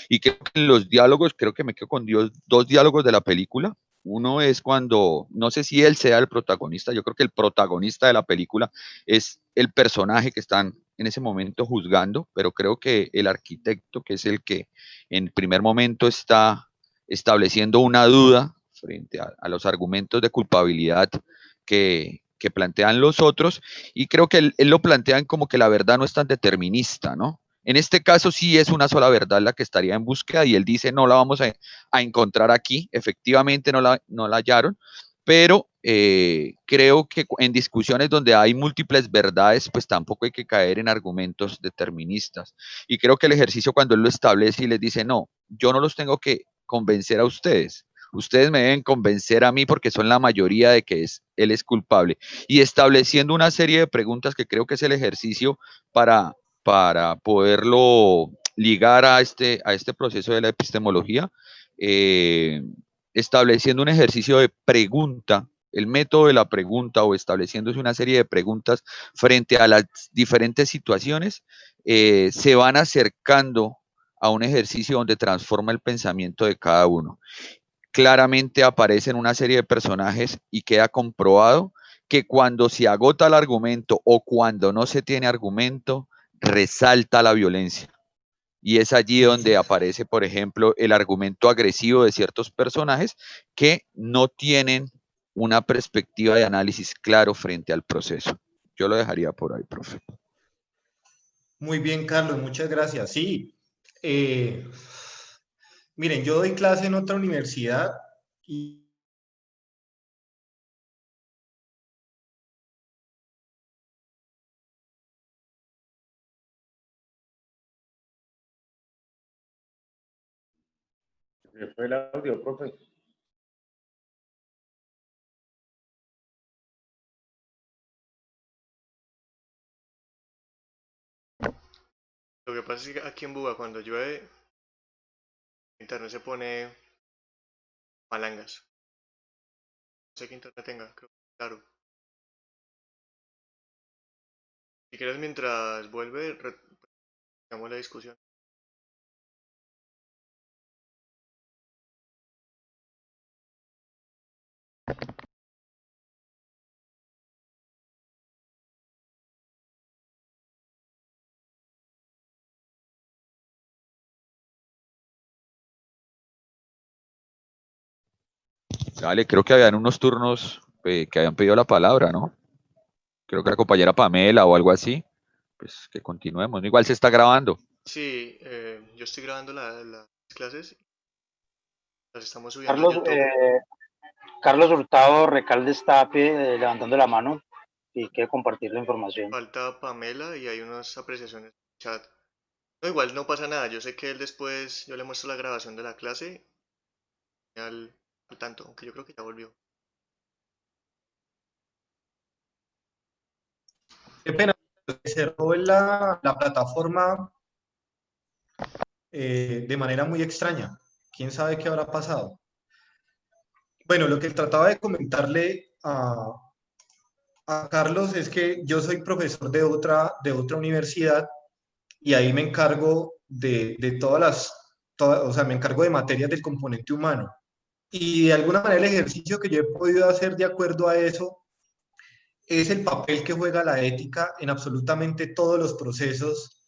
Y creo que en los diálogos, creo que me quedo con dos diálogos de la película. Uno es cuando, no sé si él sea el protagonista, yo creo que el protagonista de la película es el personaje que están en ese momento juzgando, pero creo que el arquitecto, que es el que en primer momento está estableciendo una duda frente a los argumentos de culpabilidad que plantean los otros, y creo que él lo plantea como que la verdad no es tan determinista, ¿no? En este caso sí es una sola verdad la que estaría en búsqueda y él dice no la vamos a encontrar aquí, efectivamente no la hallaron, pero creo que en discusiones donde hay múltiples verdades, pues tampoco hay que caer en argumentos deterministas. Y creo que el ejercicio cuando él lo establece y les dice, no, yo no los tengo que convencer a ustedes. Ustedes me deben convencer a mí porque son la mayoría de que él es culpable. Y estableciendo una serie de preguntas que creo que es el ejercicio para poderlo ligar a este proceso de la epistemología, estableciendo un ejercicio de pregunta, el método de la pregunta o estableciéndose una serie de preguntas frente a las diferentes situaciones, se van acercando a un ejercicio donde transforma el pensamiento de cada uno. Claramente aparecen una serie de personajes y queda comprobado que cuando se agota el argumento o cuando no se tiene argumento, resalta la violencia. Y es allí donde aparece, por ejemplo, el argumento agresivo de ciertos personajes que no tienen una perspectiva de análisis claro frente al proceso. Yo lo dejaría por ahí, profe. Muy bien, Carlos, muchas gracias. Sí, miren, yo doy clase en otra universidad y ¿Qué fue el audio, profe? Lo que pasa es que aquí en Buga, cuando llueve, el internet se pone malangas. No sé qué internet tenga, creo que claro. Si quieres, mientras vuelve, retomamos la discusión. Dale, creo que habían unos turnos que habían pedido la palabra, ¿no? Creo que la compañera Pamela o algo así. Pues que continuemos. Igual se está grabando. Sí, yo estoy grabando las clases. Las estamos subiendo a Carlos, YouTube. Carlos Hurtado Recalde está levantando la mano y quiere compartir la información. Falta Pamela y hay unas apreciaciones en el chat. No, igual no pasa nada. Yo sé que él después, yo le muestro la grabación de la clase al tanto, aunque yo creo que ya volvió. qué pena, se cerró la plataforma de manera muy extraña. ¿Quién sabe qué habrá pasado? Bueno, lo que trataba de comentarle a Carlos es que yo soy profesor de otra universidad y ahí me encargo de o sea, me encargo de materias del componente humano. Y de alguna manera el ejercicio que yo he podido hacer de acuerdo a eso es el papel que juega la ética en absolutamente todos los procesos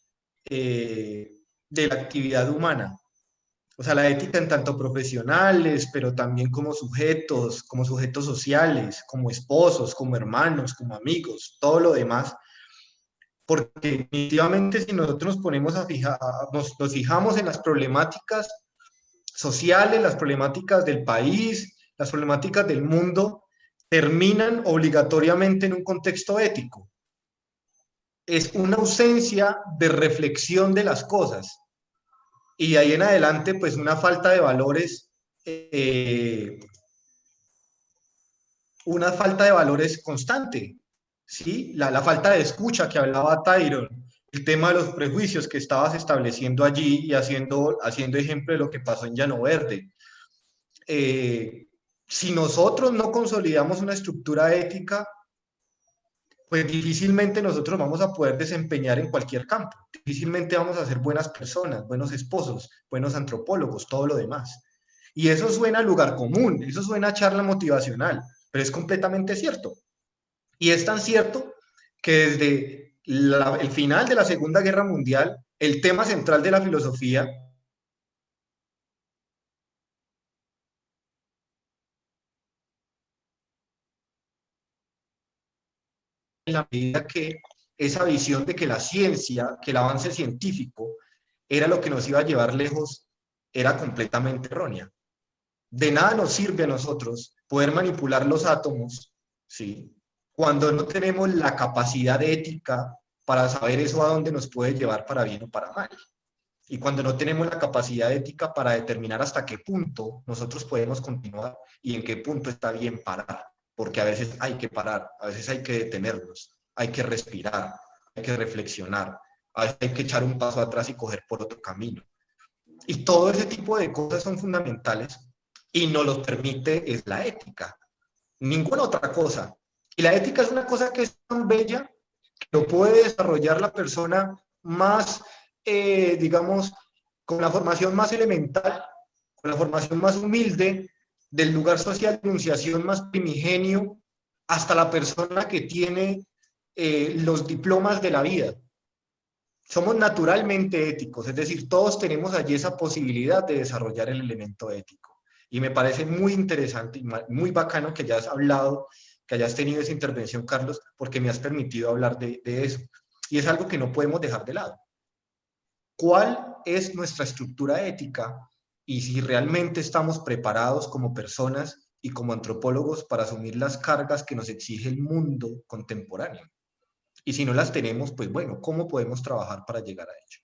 de la actividad humana. O sea, la ética en tanto profesionales, pero también como sujetos sociales, como esposos, como hermanos, como amigos, todo lo demás. Porque definitivamente si nosotros nos ponemos nos fijamos en las problemáticas sociales, las problemáticas del país, las problemáticas del mundo, terminan obligatoriamente en un contexto ético. Es una ausencia de reflexión de las cosas. Y de ahí en adelante, pues una falta de valores, constante, ¿sí? La falta de escucha que hablaba Tyron, el tema de los prejuicios que estabas estableciendo allí y haciendo ejemplo de lo que pasó en Llano Verde. Si nosotros no consolidamos una estructura ética, pues difícilmente nosotros vamos a poder desempeñar en cualquier campo. Difícilmente vamos a ser buenas personas, buenos esposos, buenos antropólogos, todo lo demás. Y eso suena a lugar común, eso suena a charla motivacional, pero es completamente cierto. Y es tan cierto que desde el final de la Segunda Guerra Mundial, el tema central de la filosofía en la medida que esa visión de que la ciencia, que el avance científico era lo que nos iba a llevar lejos, era completamente errónea. De nada nos sirve a nosotros poder manipular los átomos, ¿sí?, cuando no tenemos la capacidad ética para saber eso a dónde nos puede llevar para bien o para mal. Y cuando no tenemos la capacidad ética para determinar hasta qué punto nosotros podemos continuar y en qué punto está bien parar. Porque a veces hay que parar, a veces hay que detenernos, hay que respirar, hay que reflexionar, a veces hay que echar un paso atrás y coger por otro camino. Y todo ese tipo de cosas son fundamentales y nos los permite es la ética, ninguna otra cosa. Y la ética es una cosa que es tan bella que lo puede desarrollar la persona más, digamos, con la formación más elemental, con la formación más humilde, del lugar social de enunciación más primigenio, hasta la persona que tiene los diplomas de la vida. Somos naturalmente éticos, es decir, todos tenemos allí esa posibilidad de desarrollar el elemento ético. Y me parece muy interesante y muy bacano que hayas hablado, que hayas tenido esa intervención, Carlos, porque me has permitido hablar de eso. Y es algo que no podemos dejar de lado. ¿Cuál es nuestra estructura ética? Y si realmente estamos preparados como personas y como antropólogos para asumir las cargas que nos exige el mundo contemporáneo. Y si no las tenemos, pues bueno, ¿cómo podemos trabajar para llegar a ello?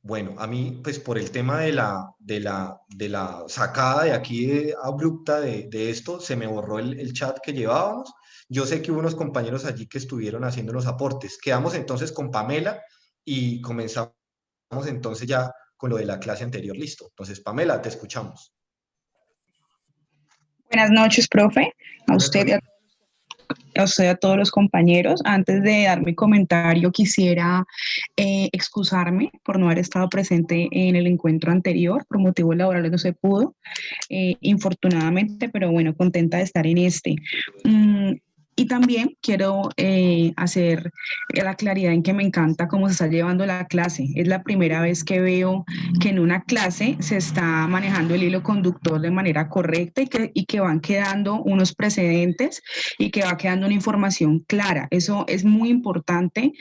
Bueno, a mí, pues por el tema de la sacada de aquí abrupta de esto, se me borró el chat que llevábamos. Yo sé que hubo unos compañeros allí que estuvieron haciendo los aportes. Quedamos entonces con Pamela y comenzamos entonces ya con lo de la clase anterior. Listo. Entonces, Pamela, te escuchamos. Buenas noches, profe. A usted y a todos los compañeros. Antes de dar mi comentario, quisiera excusarme por no haber estado presente en el encuentro anterior. Por motivos laborales no se pudo, infortunadamente, pero bueno, contenta de estar en este. Y también quiero hacer la claridad en que me encanta cómo se está llevando la clase. Es la primera vez que veo que en una clase se está manejando el hilo conductor de manera correcta y que van quedando unos precedentes y que va quedando una información clara. Eso es muy importante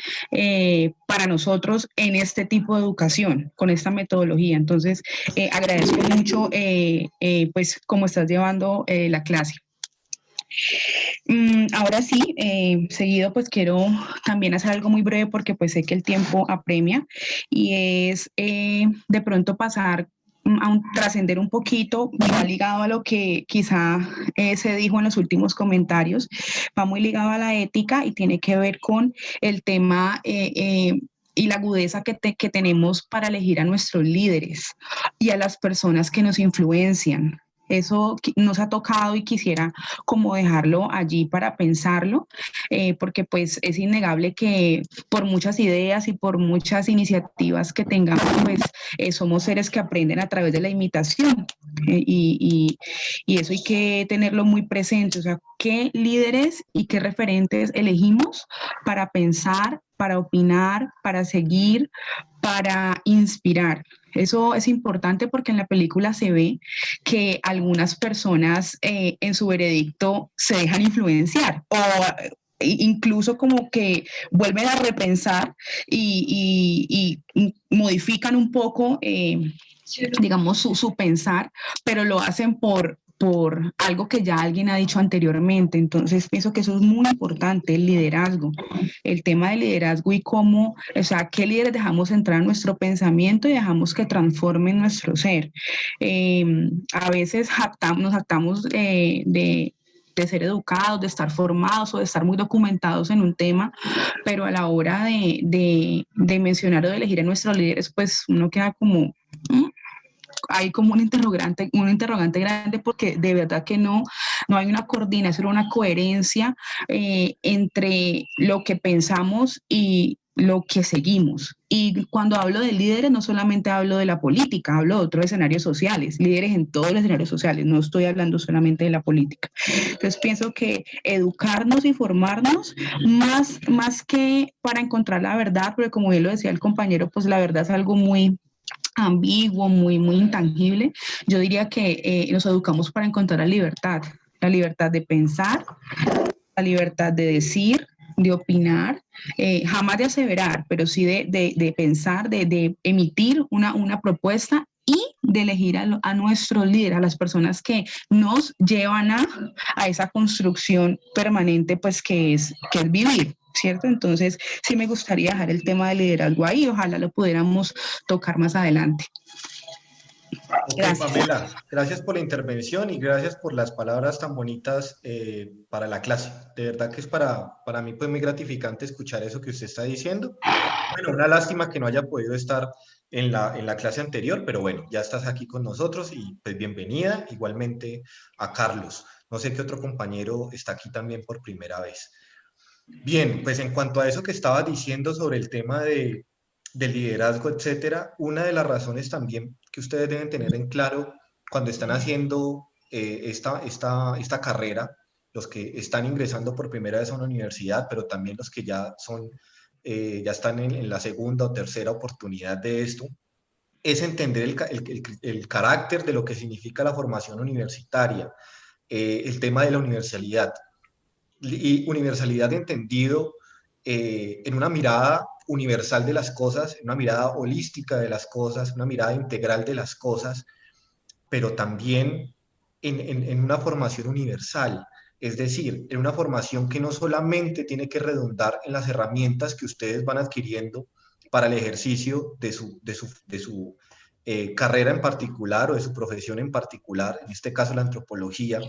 para nosotros en este tipo de educación, con esta metodología. Entonces, agradezco mucho pues cómo estás llevando la clase. Ahora sí, seguido pues quiero también hacer algo muy breve porque pues sé que el tiempo apremia y es de pronto pasar a trascender un poquito, va ligado a lo que quizá se dijo en los últimos comentarios, va muy ligado a la ética y tiene que ver con el tema y la agudeza que tenemos para elegir a nuestros líderes y a las personas que nos influencian. Eso nos ha tocado y quisiera como dejarlo allí para pensarlo, porque pues es innegable que por muchas ideas y por muchas iniciativas que tengamos, pues somos seres que aprenden a través de la imitación y eso hay que tenerlo muy presente, o sea, qué líderes y qué referentes elegimos para pensar, para opinar, para seguir, para inspirar. Eso es importante porque en la película se ve que algunas personas en su veredicto se dejan influenciar o incluso como que vuelven a repensar y modifican un poco, digamos, su pensar, pero lo hacen por algo que ya alguien ha dicho anteriormente. Entonces, pienso que eso es muy importante, el liderazgo, el tema del liderazgo y cómo, o sea, qué líderes dejamos entrar en nuestro pensamiento y dejamos que transformen nuestro ser. A veces nos jactamos de ser educados, de estar formados o de estar muy documentados en un tema, pero a la hora de mencionar o de elegir a nuestros líderes, pues uno queda como... hay como un interrogante grande porque de verdad que no hay una coordinación, una coherencia entre lo que pensamos y lo que seguimos. Y cuando hablo de líderes, no solamente hablo de la política, hablo de otros escenarios sociales, líderes en todos los escenarios sociales, no estoy hablando solamente de la política. Entonces pienso que educarnos y formarnos, más que para encontrar la verdad, porque como bien lo decía el compañero, pues la verdad es algo muy ambiguo, muy intangible. Yo diría que nos educamos para encontrar la libertad de pensar, la libertad de decir, de opinar, jamás de aseverar, pero sí de pensar, de emitir una propuesta y de elegir a nuestros líderes, a las personas que nos llevan a esa construcción permanente, pues que es vivir, ¿cierto? Entonces, sí me gustaría dejar el tema del liderazgo ahí, ojalá lo pudiéramos tocar más adelante. Ok, Gracias. Pamela, gracias por la intervención y gracias por las palabras tan bonitas para la clase. De verdad que es para mí pues muy gratificante escuchar eso que usted está diciendo. Bueno, una lástima que no haya podido estar en la clase anterior, pero bueno, ya estás aquí con nosotros y pues bienvenida. Igualmente a Carlos. No sé qué otro compañero está aquí también por primera vez. Bien, pues en cuanto a eso que estabas diciendo sobre el tema del liderazgo, etcétera, una de las razones también que ustedes deben tener en claro cuando están haciendo esta carrera, los que están ingresando por primera vez a una universidad, pero también los que ya están en la segunda o tercera oportunidad de esto, es entender el carácter de lo que significa la formación universitaria, el tema de la universalidad. Y universalidad entendido en una mirada universal de las cosas, en una mirada holística de las cosas, una mirada integral de las cosas, pero también en una formación universal, es decir, en una formación que no solamente tiene que redundar en las herramientas que ustedes van adquiriendo para el ejercicio de su carrera en particular o de su profesión en particular, en este caso la antropología,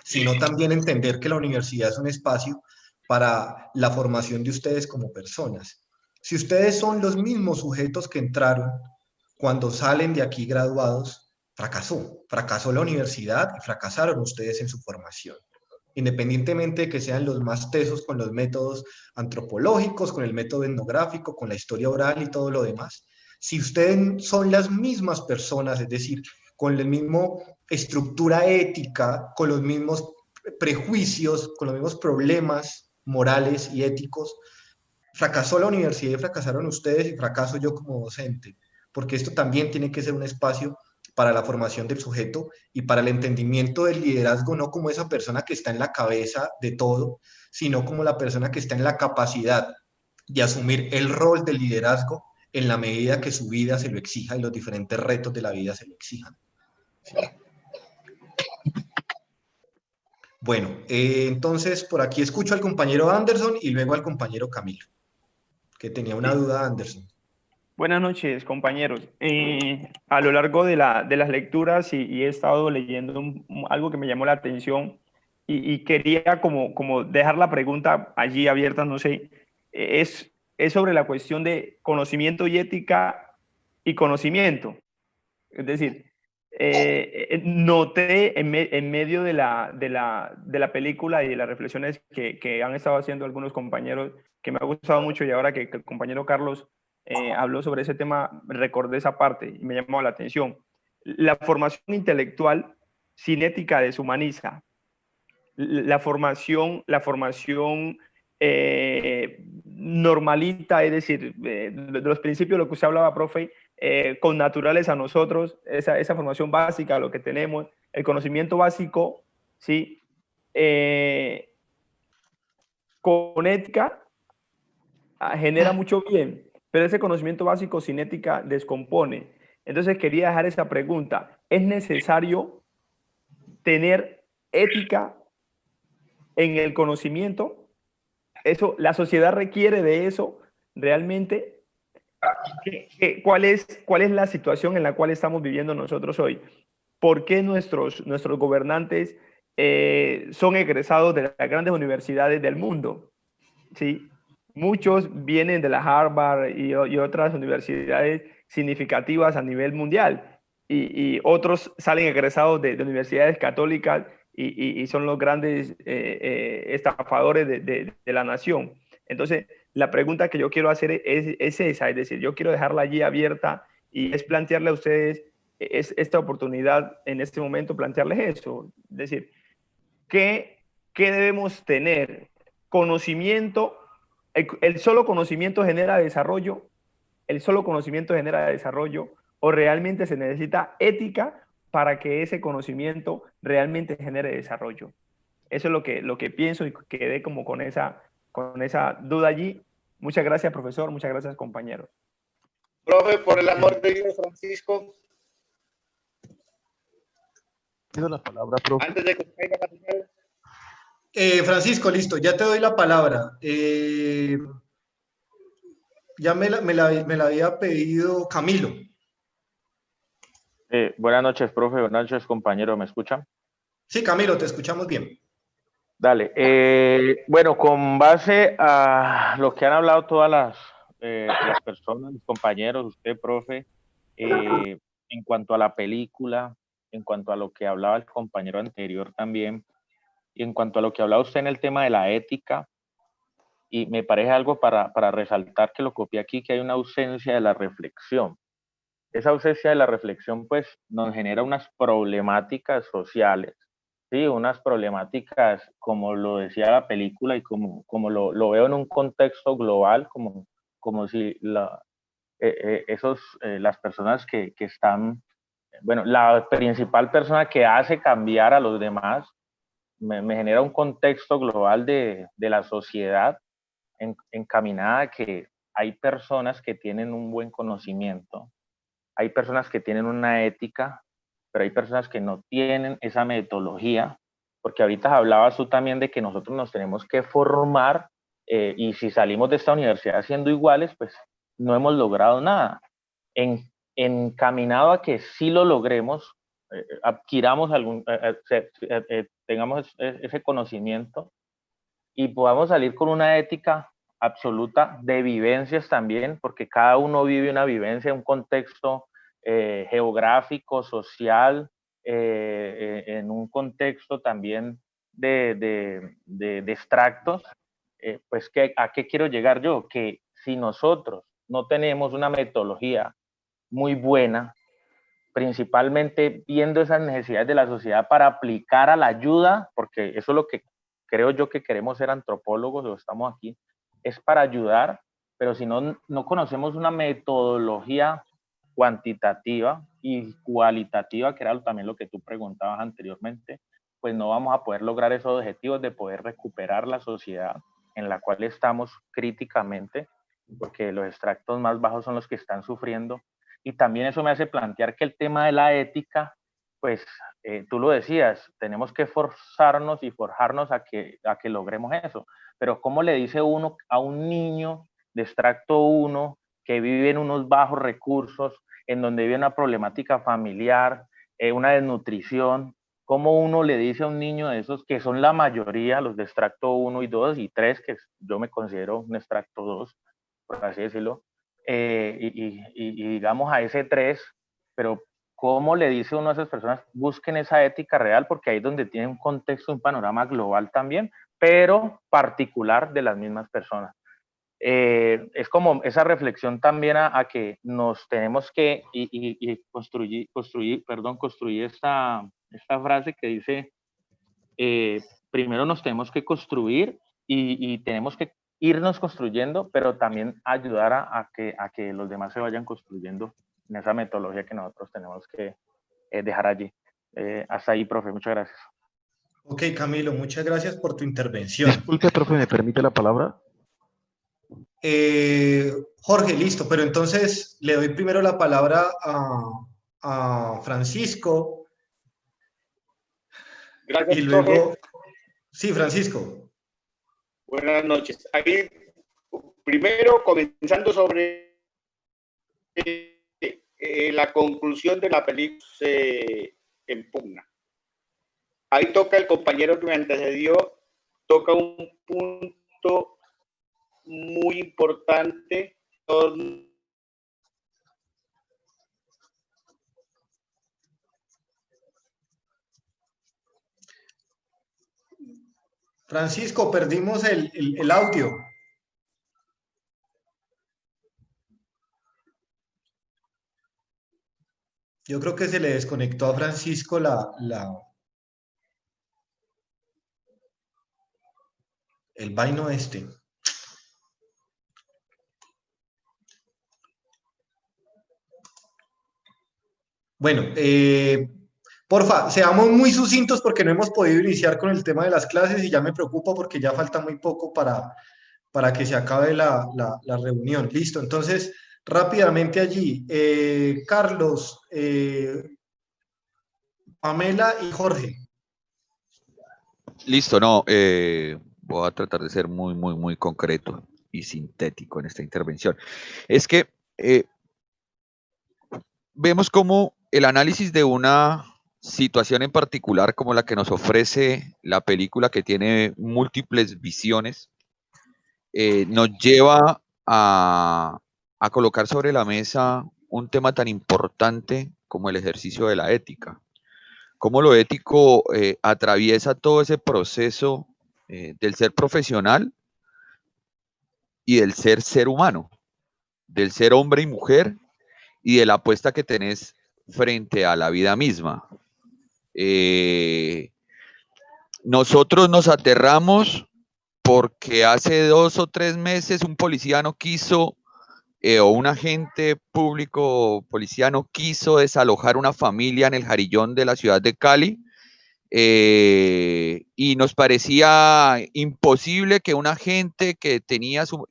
sino también entender que la universidad es un espacio para la formación de ustedes como personas. Si ustedes son los mismos sujetos que entraron cuando salen de aquí graduados, fracasó la universidad y fracasaron ustedes en su formación. Independientemente de que sean los más tesos con los métodos antropológicos, con el método etnográfico, con la historia oral y todo lo demás, si ustedes son las mismas personas, es decir, con la misma estructura ética, con los mismos prejuicios, con los mismos problemas morales y éticos, fracasó la universidad y fracasaron ustedes y fracaso yo como docente, porque esto también tiene que ser un espacio para la formación del sujeto y para el entendimiento del liderazgo, no como esa persona que está en la cabeza de todo, sino como la persona que está en la capacidad de asumir el rol del liderazgo en la medida que su vida se lo exija y los diferentes retos de la vida se lo exijan. Bueno, entonces por aquí escucho al compañero Anderson y luego al compañero Camilo, que tenía una duda, Anderson. Buenas noches, compañeros. A lo largo de las lecturas y he estado leyendo algo que me llamó la atención y quería como dejar la pregunta allí abierta, no sé, es sobre la cuestión de conocimiento y ética y conocimiento. Es decir, noté en medio de la película y de las reflexiones que han estado haciendo algunos compañeros que me ha gustado mucho, y ahora que el compañero Carlos habló sobre ese tema, recordé esa parte y me llamó la atención. La formación intelectual sin ética deshumaniza. La formación normalita, es decir, de los principios, lo que usted hablaba, profe, con naturales a nosotros, esa formación básica, lo que tenemos, el conocimiento básico, ¿sí? Con ética genera mucho bien, pero ese conocimiento básico sin ética descompone. Entonces quería dejar esa pregunta. ¿Es necesario tener ética en el conocimiento? Eso, ¿la sociedad requiere de eso realmente? ¿Cuál es la situación en la cual estamos viviendo nosotros hoy? ¿Por qué nuestros gobernantes son egresados de las grandes universidades del mundo? ¿Sí? Muchos vienen de la Harvard y otras universidades significativas a nivel mundial, y otros salen egresados de universidades católicas y son los grandes estafadores de la nación. Entonces, la pregunta que yo quiero hacer es esa, es decir, yo quiero dejarla allí abierta y es plantearle a ustedes esta oportunidad en este momento, plantearles eso. Es decir, ¿qué debemos tener? Conocimiento. ¿El solo conocimiento genera desarrollo? ¿El solo conocimiento genera desarrollo? ¿O realmente se necesita ética para que ese conocimiento realmente genere desarrollo? Eso es lo que pienso y quedé como con esa duda allí. Muchas gracias, profesor. Muchas gracias, compañeros. Profe, por el amor de Dios, Francisco, Pido la palabra, profe. Antes de que caiga la señal. Francisco, listo, ya te doy la palabra. Ya me la había pedido Camilo. Buenas noches, profe. Buenas noches, compañero. ¿Me escuchan? Sí, Camilo, te escuchamos bien. Dale. Bueno, con base a lo que han hablado todas las personas, mis compañeros, usted, profe, en cuanto a la película, en cuanto a lo que hablaba el compañero anterior también, y en cuanto a lo que hablaba usted en el tema de la ética, y me parece algo para resaltar que lo copié aquí, que hay una ausencia de la reflexión. Esa ausencia de la reflexión, pues, nos genera unas problemáticas sociales, ¿sí? Unas problemáticas, como lo decía la película y como lo veo en un contexto global, como si las personas que están, bueno, la principal persona que hace cambiar a los demás, me genera un contexto global de la sociedad encaminada a que hay personas que tienen un buen conocimiento, hay personas que tienen una ética, pero hay personas que no tienen esa metodología, porque ahorita hablabas tú también de que nosotros nos tenemos que formar y si salimos de esta universidad siendo iguales, pues no hemos logrado nada. Encaminado a que sí lo logremos, adquiramos tengamos ese conocimiento y podamos salir con una ética absoluta de vivencias también, porque cada uno vive una vivencia, un contexto geográfico, social, en un contexto también de extractos, pues ¿a qué quiero llegar yo? Que si nosotros no tenemos una metodología muy buena, principalmente viendo esas necesidades de la sociedad para aplicar a la ayuda, porque eso es lo que creo yo que queremos ser antropólogos o estamos aquí, es para ayudar, pero si no conocemos una metodología cuantitativa y cualitativa, que era también lo que tú preguntabas anteriormente, pues no vamos a poder lograr esos objetivos de poder recuperar la sociedad en la cual estamos críticamente, porque los extractos más bajos son los que están sufriendo. Y también eso me hace plantear que el tema de la ética, pues tú lo decías, tenemos que forzarnos y forjarnos a que logremos eso. Pero ¿cómo le dice uno a un niño de extracto 1 que vive en unos bajos recursos, en donde vive una problemática familiar, una desnutrición? ¿Cómo uno le dice a un niño de esos, que son la mayoría, los de extracto 1 y 2 y 3, que yo me considero un extracto 2, por así decirlo, y digamos a ese 3, pero ¿cómo le dice uno a esas personas, busquen esa ética real? Porque ahí es donde tiene un contexto, un panorama global también, pero particular de las mismas personas. Es como esa reflexión también a que nos tenemos que construir esta frase que dice, primero nos tenemos que construir y tenemos que irnos construyendo, pero también ayudar a que los demás se vayan construyendo en esa metodología que nosotros tenemos que dejar allí. Hasta ahí, profe, muchas gracias. Ok, Camilo, muchas gracias por tu intervención. Disculpe, profe, ¿me permite la palabra? Jorge, listo, pero entonces le doy primero la palabra a Francisco. Gracias, y luego... profe. Sí, Francisco. Buenas noches. Aquí, primero, comenzando sobre la conclusión de la película en pugna. Ahí toca el compañero que me antecedió, toca un punto muy importante. Francisco, perdimos el audio. Yo creo que se le desconectó a Francisco el vaino este. Bueno, porfa, seamos muy sucintos porque no hemos podido iniciar con el tema de las clases y ya me preocupa porque ya falta muy poco para que se acabe la reunión. Listo, entonces, rápidamente allí. Carlos, Pamela y Jorge. Listo, no, voy a tratar de ser muy concreto y sintético en esta intervención. Es que vemos cómo el análisis de una situación en particular como la que nos ofrece la película, que tiene múltiples visiones, nos lleva a colocar sobre la mesa un tema tan importante como el ejercicio de la ética. Cómo lo ético atraviesa todo ese proceso del ser profesional y del ser humano, del ser hombre y mujer y de la apuesta que tenés frente a la vida misma. Nosotros nos aterramos porque hace 2 o 3 meses un policía no quiso, o un agente público policía no quiso desalojar una familia en el Jarillón de la ciudad de Cali, y nos parecía imposible que un agente que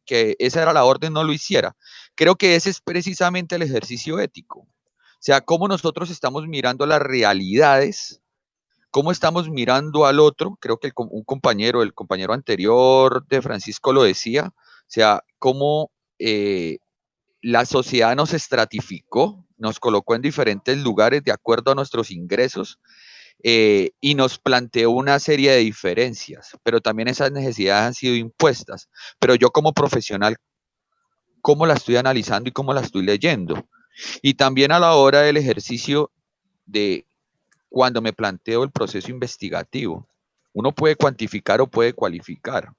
que esa era la orden no lo hiciera. Creo que ese es precisamente el ejercicio ético. O sea, cómo nosotros estamos mirando las realidades, cómo estamos mirando al otro. Creo que el compañero anterior de Francisco lo decía. O sea, cómo la sociedad nos estratificó, nos colocó en diferentes lugares de acuerdo a nuestros ingresos, y nos planteó una serie de diferencias, pero también esas necesidades han sido impuestas. Pero yo como profesional, ¿cómo la estoy analizando y cómo la estoy leyendo? Y también a la hora del ejercicio de cuando me planteo el proceso investigativo, uno puede cuantificar o puede cualificar.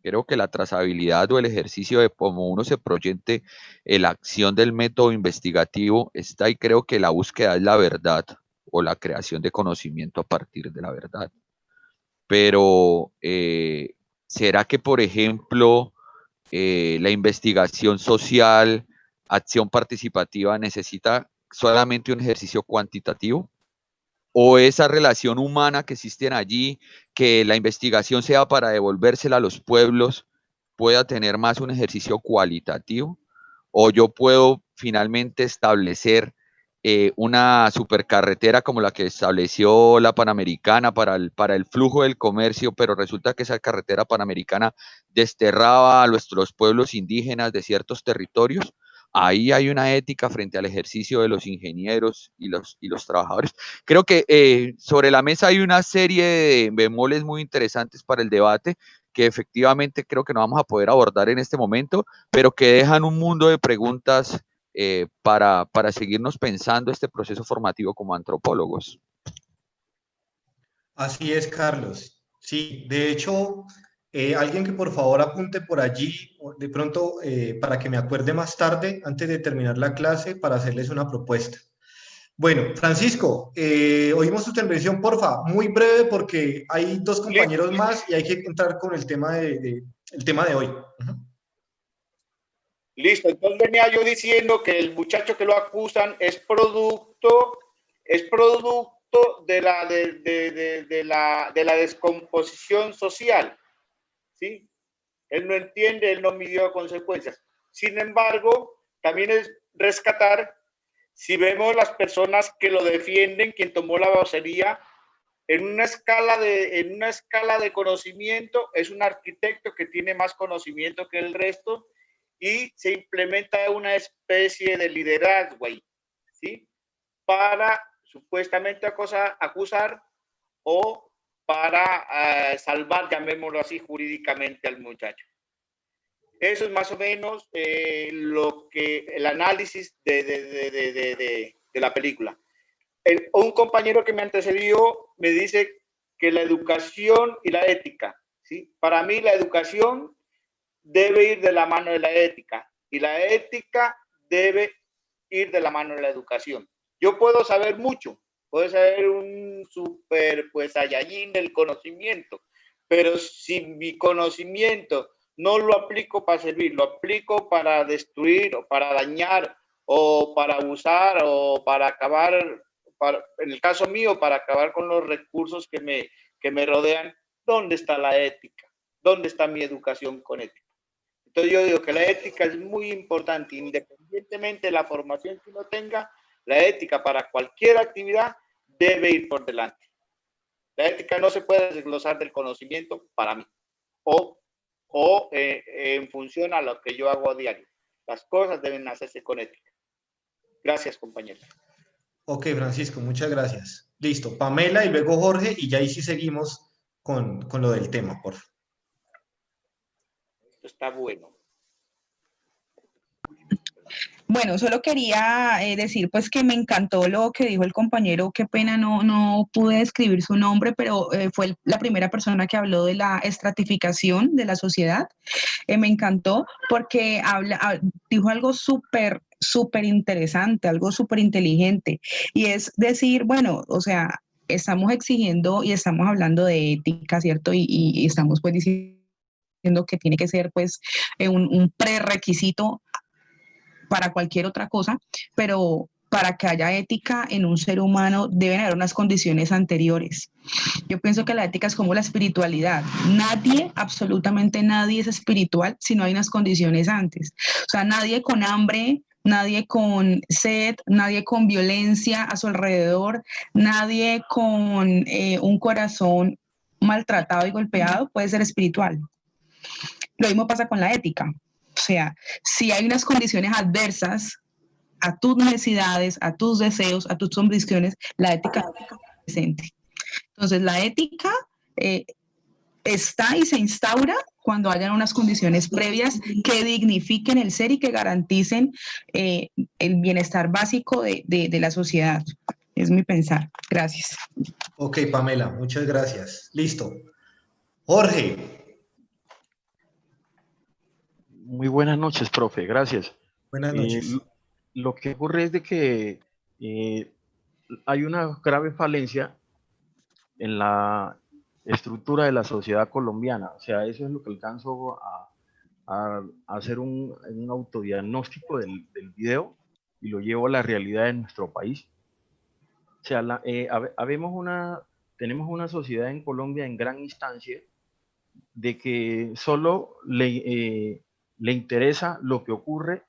Creo que la trazabilidad o el ejercicio de cómo uno se proyecte la acción del método investigativo está, y creo que la búsqueda es la verdad o la creación de conocimiento a partir de la verdad. Pero, ¿será que, por ejemplo, la investigación social, acción participativa, necesita solamente un ejercicio cuantitativo? ¿O esa relación humana que existe allí, que la investigación sea para devolvérsela a los pueblos, pueda tener más un ejercicio cualitativo? ¿O yo puedo finalmente establecer una supercarretera como la que estableció la Panamericana para el flujo del comercio, pero resulta que esa carretera panamericana desterraba a nuestros pueblos indígenas de ciertos territorios? Ahí hay una ética frente al ejercicio de los ingenieros y los trabajadores. Creo que sobre la mesa hay una serie de bemoles muy interesantes para el debate, que efectivamente creo que no vamos a poder abordar en este momento, pero que dejan un mundo de preguntas para seguirnos pensando este proceso formativo como antropólogos. Así es, Carlos. Sí, de hecho, alguien que por favor apunte por allí, de pronto, para que me acuerde más tarde, antes de terminar la clase, para hacerles una propuesta. Bueno, Francisco, oímos tu intervención, porfa, muy breve porque hay 2 compañeros más y hay que entrar con el tema el tema de hoy. Listo, entonces venía yo diciendo que el muchacho que lo acusan es producto de la descomposición social, ¿sí? Él no entiende, él no midió consecuencias. Sin embargo, también es rescatar, si vemos las personas que lo defienden, quien tomó la vocería, en una escala de conocimiento, es un arquitecto que tiene más conocimiento que el resto, y se implementa una especie de liderazgo ahí, ¿sí? Para supuestamente acusar o para salvar, llamémoslo así, jurídicamente al muchacho. Eso es más o menos el análisis de la película. Un compañero que me antecedió me dice que la educación y la ética, ¿sí? Para mí la educación debe ir de la mano de la ética y la ética debe ir de la mano de la educación. Yo puedo saber mucho, puedo saber un super saiyajin del conocimiento, pero si mi conocimiento no lo aplico para servir, lo aplico para destruir o para dañar o para abusar o para acabar, en el caso mío, para acabar con los recursos que me rodean, ¿dónde está la ética? ¿Dónde está mi educación con ética? Entonces yo digo que la ética es muy importante, independientemente de la formación que uno tenga, la ética para cualquier actividad debe ir por delante. La ética no se puede desglosar del conocimiento para mí o en función a lo que yo hago a diario. Las cosas deben hacerse con ética. Gracias, compañeros. Ok, Francisco, muchas gracias. Listo, Pamela y luego Jorge, y ya ahí sí seguimos con lo del tema, por favor. Esto está bueno. Bueno, solo quería decir pues que me encantó lo que dijo el compañero, qué pena no pude escribir su nombre, pero fue la primera persona que habló de la estratificación de la sociedad. Me encantó porque dijo algo súper interesante, algo súper inteligente, y es decir, bueno, o sea, estamos exigiendo y estamos hablando de ética, ¿cierto? Y estamos pues diciendo que tiene que ser pues un prerequisito para cualquier otra cosa, pero para que haya ética en un ser humano deben haber unas condiciones anteriores. Yo pienso que la ética es como la espiritualidad. Nadie, absolutamente nadie es espiritual si no hay unas condiciones antes. O sea, nadie con hambre, nadie con sed, nadie con violencia a su alrededor, nadie con un corazón maltratado y golpeado puede ser espiritual. Lo mismo pasa con la ética. O sea, si hay unas condiciones adversas a tus necesidades, a tus deseos, a tus ambiciones, la ética está presente. Entonces, la ética está y se instaura cuando hayan unas condiciones previas que dignifiquen el ser y que garanticen el bienestar básico de la sociedad. Es mi pensar. Gracias. Ok, Pamela, muchas gracias. Listo. Jorge. Muy buenas noches, profe. Gracias. Buenas noches. Lo que ocurre es de que hay una grave falencia en la estructura de la sociedad colombiana. O sea, eso es lo que alcanzo a hacer un autodiagnóstico del video y lo llevo a la realidad de nuestro país. O sea, tenemos una sociedad en Colombia en gran instancia de que solo le interesa lo que ocurre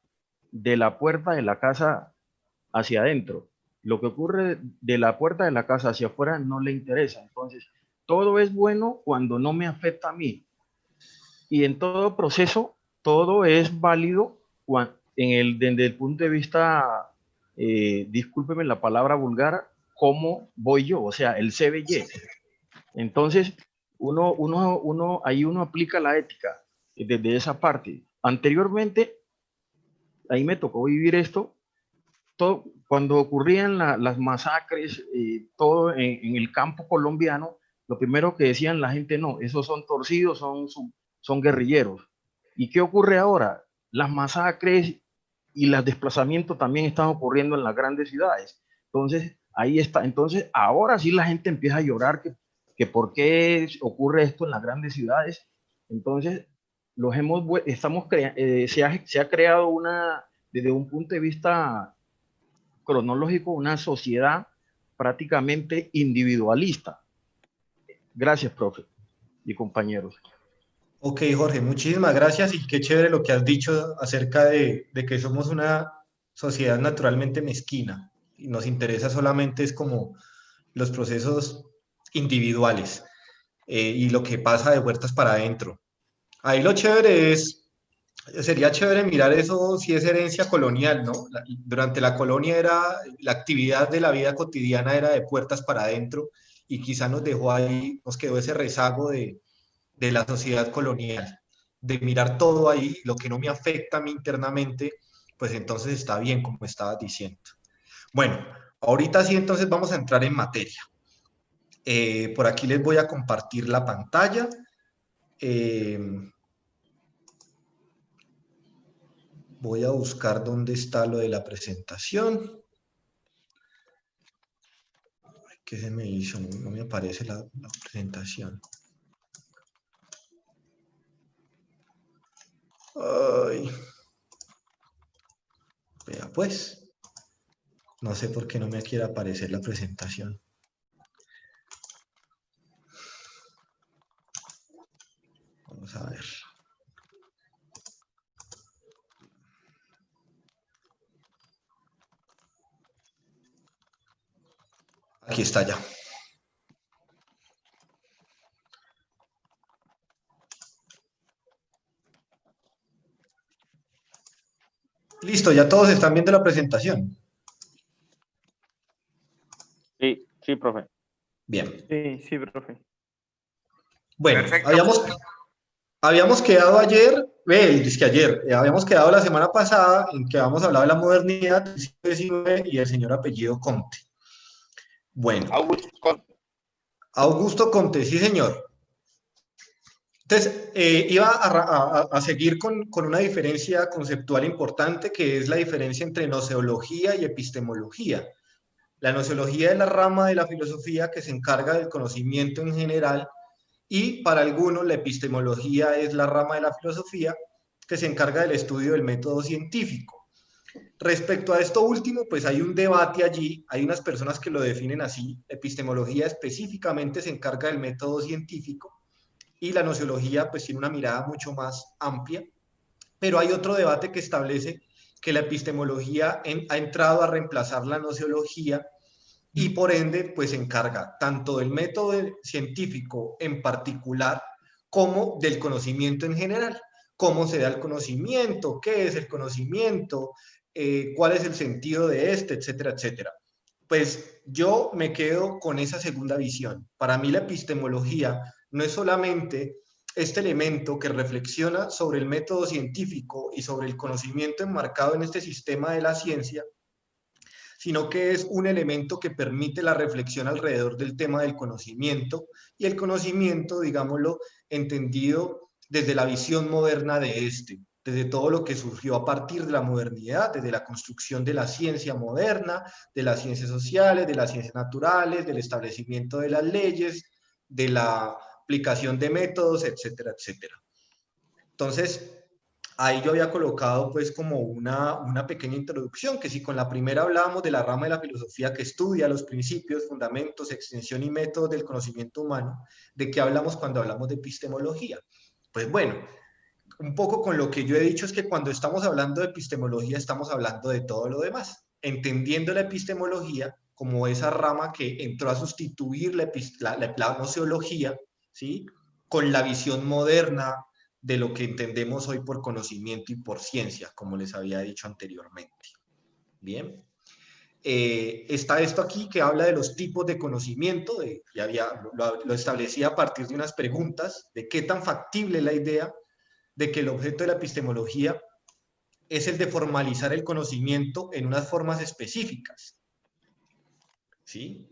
de la puerta de la casa hacia adentro. Lo que ocurre de la puerta de la casa hacia afuera no le interesa. Entonces, todo es bueno cuando no me afecta a mí. Y en todo proceso, todo es válido desde el punto de vista, discúlpeme la palabra vulgar, cómo voy yo, o sea, el CBY. Entonces, ahí uno aplica la ética desde esa parte. Anteriormente, ahí me tocó vivir esto, cuando ocurrían las masacres, todo en el campo colombiano, lo primero que decían la gente, no, esos son torcidos, son guerrilleros. ¿Y qué ocurre ahora? Las masacres y los desplazamientos también están ocurriendo en las grandes ciudades. Entonces, ahí está. Entonces, ahora sí la gente empieza a llorar que por qué ocurre esto en las grandes ciudades. Entonces, se ha creado desde un punto de vista cronológico, una sociedad prácticamente individualista. Gracias, profe y compañeros. Ok, Jorge, muchísimas gracias y qué chévere lo que has dicho acerca de que somos una sociedad naturalmente mezquina y nos interesa solamente es como los procesos individuales y lo que pasa de puertas para adentro. Ahí lo chévere sería chévere mirar eso si es herencia colonial, ¿no? Durante la colonia la actividad de la vida cotidiana era de puertas para adentro y quizá nos dejó ahí, nos quedó ese rezago de la sociedad colonial, de mirar todo ahí, lo que no me afecta a mí internamente, pues entonces está bien, como estabas diciendo. Bueno, ahorita sí, entonces vamos a entrar en materia. Por aquí les voy a compartir la pantalla. Voy a buscar dónde está lo de la presentación. ¿Qué se me hizo? No me aparece la presentación. Ay. Vea pues. No sé por qué no me quiere aparecer la presentación. Vamos a ver. Aquí está ya. Listo, ya todos están viendo la presentación. Sí, sí, profe. Bien. Sí, profe. Bueno, habíamos quedado ayer, habíamos quedado la semana pasada en que habíamos hablado de la modernidad del siglo XIX y del señor apellido Comte. Bueno. Augusto Comte, sí señor. Entonces, iba a seguir con una diferencia conceptual importante, que es la diferencia entre noceología y epistemología. La noceología es la rama de la filosofía que se encarga del conocimiento en general, y para algunos la epistemología es la rama de la filosofía que se encarga del estudio del método científico. Respecto a esto último, pues hay un debate allí, hay unas personas que lo definen así: epistemología específicamente se encarga del método científico y la nociología pues tiene una mirada mucho más amplia, pero hay otro debate que establece que la epistemología ha entrado a reemplazar la nociología y por ende pues se encarga tanto del método científico en particular como del conocimiento en general. Cómo se da el conocimiento, qué es el conocimiento, cuál es el sentido de este, etcétera, etcétera. Pues yo me quedo con esa segunda visión. Para mí la epistemología no es solamente este elemento que reflexiona sobre el método científico y sobre el conocimiento enmarcado en este sistema de la ciencia, sino que es un elemento que permite la reflexión alrededor del tema del conocimiento, y el conocimiento, digámoslo, entendido desde la visión moderna de este, desde todo lo que surgió a partir de la modernidad, desde la construcción de la ciencia moderna, de las ciencias sociales, de las ciencias naturales, del establecimiento de las leyes, de la aplicación de métodos, etcétera, etcétera. Entonces, ahí yo había colocado pues como una pequeña introducción, que si con la primera hablábamos de la rama de la filosofía que estudia los principios, fundamentos, extensión y métodos del conocimiento humano, ¿de qué hablamos cuando hablamos de epistemología? Pues bueno, un poco con lo que yo he dicho es que cuando estamos hablando de epistemología estamos hablando de todo lo demás, entendiendo la epistemología como esa rama que entró a sustituir la nociología, ¿sí?, con la visión moderna de lo que entendemos hoy por conocimiento y por ciencia, como les había dicho anteriormente. Bien. Está esto aquí que habla de los tipos de conocimiento, lo establecía a partir de unas preguntas de qué tan factible es la idea de que el objeto de la epistemología es el de formalizar el conocimiento en unas formas específicas, ¿sí?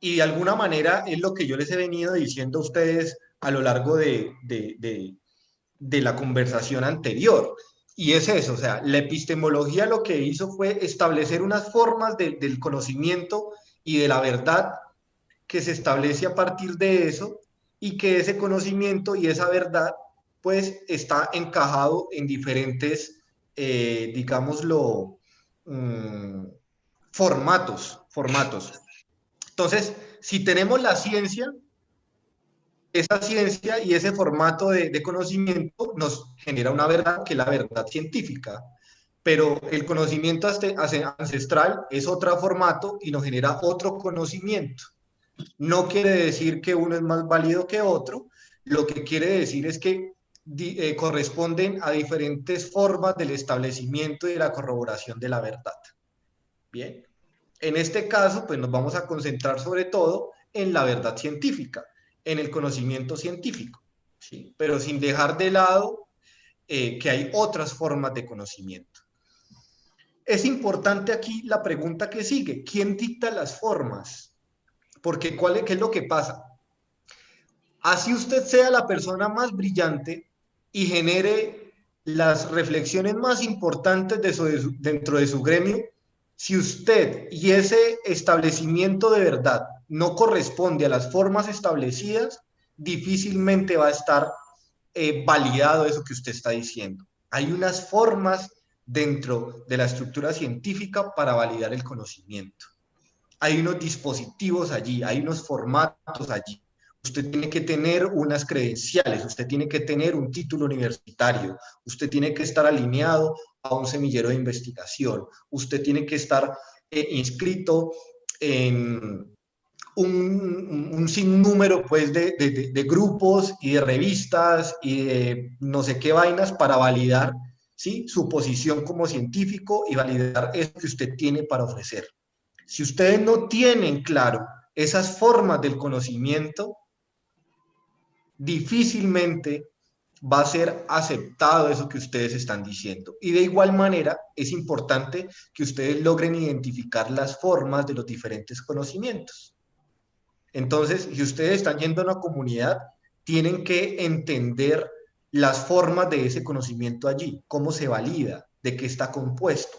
Y de alguna manera es lo que yo les he venido diciendo a ustedes a lo largo de la conversación anterior, y es eso, o sea, la epistemología lo que hizo fue establecer unas formas del conocimiento y de la verdad que se establece a partir de eso, y que ese conocimiento y esa verdad pues está encajado en diferentes, digámoslo, formatos. Entonces, si tenemos la ciencia, esa ciencia y ese formato de conocimiento nos genera una verdad, que es la verdad científica, pero el conocimiento ancestral es otro formato y nos genera otro conocimiento. No quiere decir que uno es más válido que otro, lo que quiere decir es que corresponden a diferentes formas del establecimiento y de la corroboración de la verdad. Bien, en este caso pues nos vamos a concentrar sobre todo en la verdad científica, en el conocimiento científico, ¿sí?, pero sin dejar de lado que hay otras formas de conocimiento. Es importante aquí la pregunta que sigue: ¿quién dicta las formas? Porque ¿qué es lo que pasa? Así usted sea la persona más brillante y genere las reflexiones más importantes dentro de su gremio, si usted y ese establecimiento de verdad no corresponde a las formas establecidas, difícilmente va a estar validado eso que usted está diciendo. Hay unas formas dentro de la estructura científica para validar el conocimiento. Hay unos dispositivos allí, hay unos formatos allí. Usted tiene que tener unas credenciales, usted tiene que tener un título universitario, usted tiene que estar alineado a un semillero de investigación, usted tiene que estar inscrito en un sinnúmero pues de grupos y de revistas y de no sé qué vainas para validar, ¿sí?, su posición como científico y validar eso que usted tiene para ofrecer. Si ustedes no tienen claro esas formas del conocimiento, difícilmente va a ser aceptado eso que ustedes están diciendo. Y de igual manera, es importante que ustedes logren identificar las formas de los diferentes conocimientos. Entonces, si ustedes están yendo a una comunidad, tienen que entender las formas de ese conocimiento allí, cómo se valida, de qué está compuesto,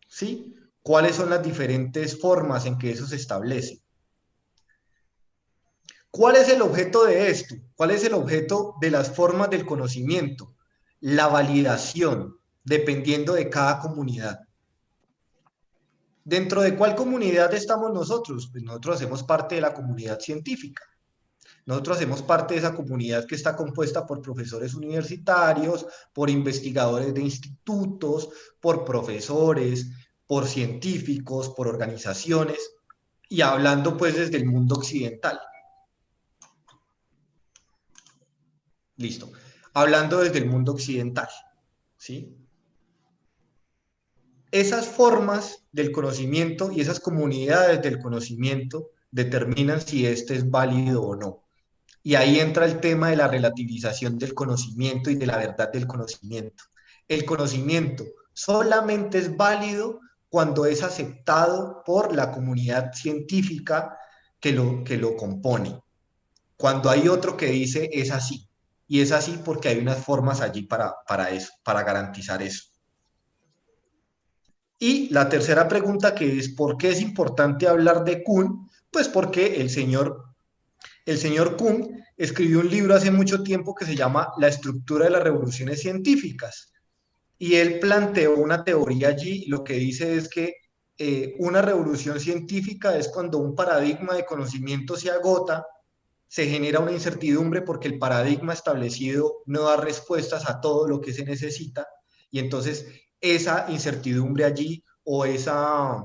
¿sí? ¿Cuáles son las diferentes formas en que eso se establece? ¿Cuál es el objeto de esto? ¿Cuál es el objeto de las formas del conocimiento? La validación, dependiendo de cada comunidad. ¿Dentro de cuál comunidad estamos nosotros? Pues nosotros hacemos parte de la comunidad científica. Nosotros hacemos parte de esa comunidad que está compuesta por profesores universitarios, por investigadores de institutos, por profesores, por científicos, por organizaciones, y hablando pues desde el mundo occidental. Listo. Hablando desde el mundo occidental, ¿sí? Esas formas del conocimiento y esas comunidades del conocimiento determinan si este es válido o no. Y ahí entra el tema de la relativización del conocimiento y de la verdad del conocimiento. El conocimiento solamente es válido cuando es aceptado por la comunidad científica que lo compone. Cuando hay otro que dice es así. Y es así porque hay unas formas allí para eso, para garantizar eso. Y la tercera pregunta, que es ¿por qué es importante hablar de Kuhn? Pues porque el señor Kuhn escribió un libro hace mucho tiempo que se llama La estructura de las revoluciones científicas. Y él planteó una teoría allí, lo que dice es que una revolución científica es cuando un paradigma de conocimiento se agota, se genera una incertidumbre porque el paradigma establecido no da respuestas a todo lo que se necesita, y entonces esa incertidumbre allí o esa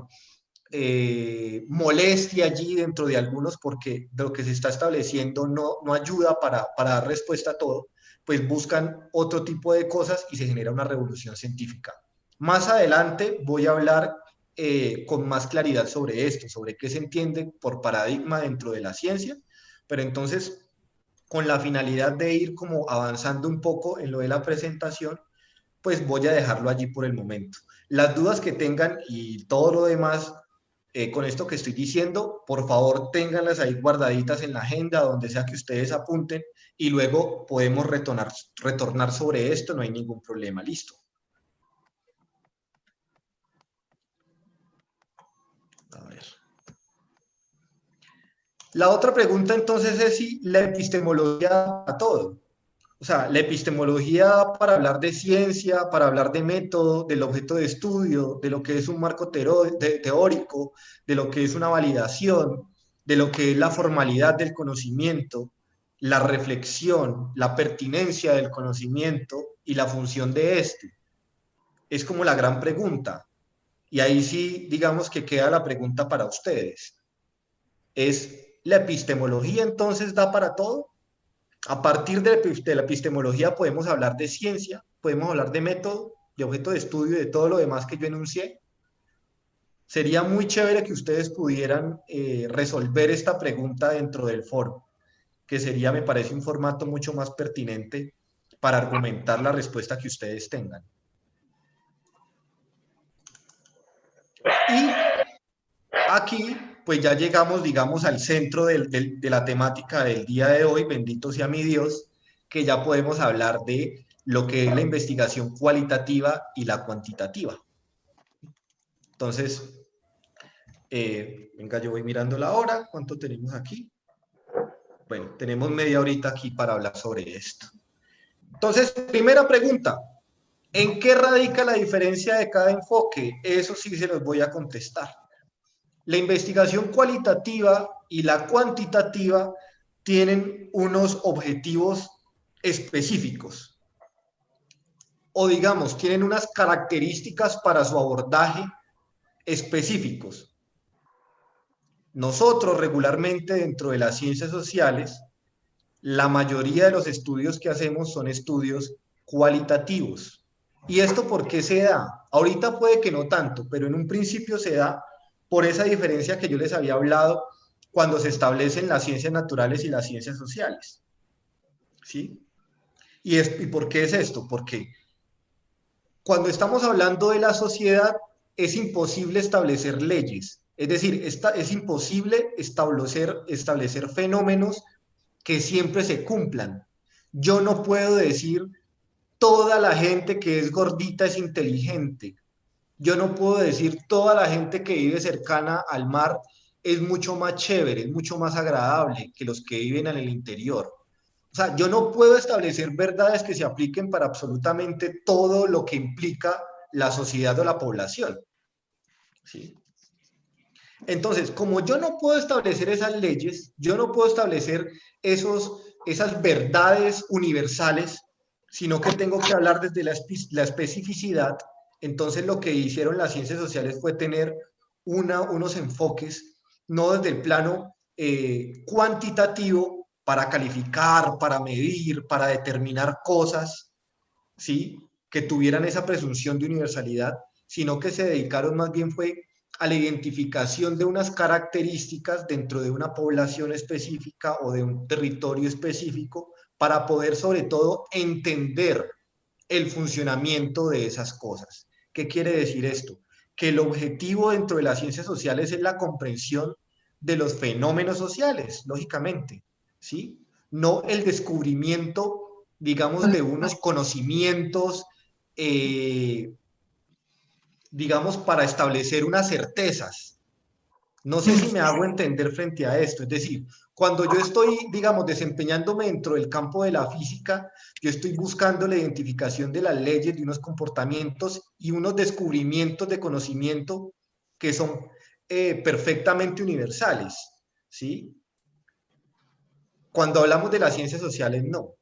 molestia allí dentro de algunos porque de lo que se está estableciendo no ayuda para dar respuesta a todo, pues buscan otro tipo de cosas y se genera una revolución científica. Más adelante voy a hablar con más claridad sobre esto, sobre qué se entiende por paradigma dentro de la ciencia, pero entonces con la finalidad de ir como avanzando un poco en lo de la presentación, pues voy a dejarlo allí por el momento. Las dudas que tengan y todo lo demás con esto que estoy diciendo, por favor ténganlas ahí guardaditas en la agenda, donde sea que ustedes apunten, y luego podemos retornar sobre esto, no hay ningún problema. Listo. A ver. La otra pregunta entonces es si la epistemología da para todo. O sea, la epistemología da para hablar de ciencia, para hablar de método, del objeto de estudio, de lo que es un marco teórico, de lo que es una validación, de lo que es la formalidad del conocimiento, la reflexión, la pertinencia del conocimiento y la función de este. Es como la gran pregunta. Y ahí sí, digamos que queda la pregunta para ustedes. ¿Es la epistemología entonces da para todo? A partir de la epistemología podemos hablar de ciencia, podemos hablar de método, de objeto de estudio y de todo lo demás que yo enuncié. Sería muy chévere que ustedes pudieran resolver esta pregunta dentro del foro, que sería, me parece, un formato mucho más pertinente para argumentar la respuesta que ustedes tengan. Y aquí, pues ya llegamos, digamos, al centro de la temática del día de hoy, bendito sea mi Dios, que ya podemos hablar de lo que es la investigación cualitativa y la cuantitativa. Entonces, venga, yo voy mirando la hora, ¿cuánto tenemos aquí? Bueno, tenemos media horita aquí para hablar sobre esto. Entonces, primera pregunta, ¿en qué radica la diferencia de cada enfoque? Eso sí se los voy a contestar. La investigación cualitativa y la cuantitativa tienen unos objetivos específicos, o digamos, tienen unas características para su abordaje específicos. Nosotros regularmente dentro de las ciencias sociales, la mayoría de los estudios que hacemos son estudios cualitativos. ¿Y esto por qué se da? Ahorita puede que no tanto, pero en un principio se da por esa diferencia que yo les había hablado cuando se establecen las ciencias naturales y las ciencias sociales. ¿Sí? ¿Y por qué es esto? Porque cuando estamos hablando de la sociedad, es imposible establecer leyes. Es decir, es imposible establecer fenómenos que siempre se cumplan. Yo no puedo decir toda la gente que es gordita es inteligente. Yo no puedo decir toda la gente que vive cercana al mar es mucho más chévere, es mucho más agradable que los que viven en el interior. O sea, yo no puedo establecer verdades que se apliquen para absolutamente todo lo que implica la sociedad o la población. ¿Sí? Entonces, como yo no puedo establecer esas leyes, yo no puedo establecer esas verdades universales, sino que tengo que hablar desde la especificidad. Entonces, lo que hicieron las ciencias sociales fue tener unos enfoques, no desde el plano cuantitativo, para calificar, para medir, para determinar cosas, ¿sí?, que tuvieran esa presunción de universalidad, sino que se dedicaron más bien fue a la identificación de unas características dentro de una población específica o de un territorio específico para poder sobre todo entender el funcionamiento de esas cosas. ¿Qué quiere decir esto? Que el objetivo dentro de las ciencias sociales es la comprensión de los fenómenos sociales, lógicamente, ¿sí? No el descubrimiento, digamos, de unos conocimientos, digamos, para establecer unas certezas. No sé si me hago entender frente a esto. Es decir, cuando yo estoy, digamos, desempeñándome dentro del campo de la física, yo estoy buscando la identificación de las leyes, de unos comportamientos y unos descubrimientos de conocimiento que son perfectamente universales, ¿sí? Cuando hablamos de las ciencias sociales, no.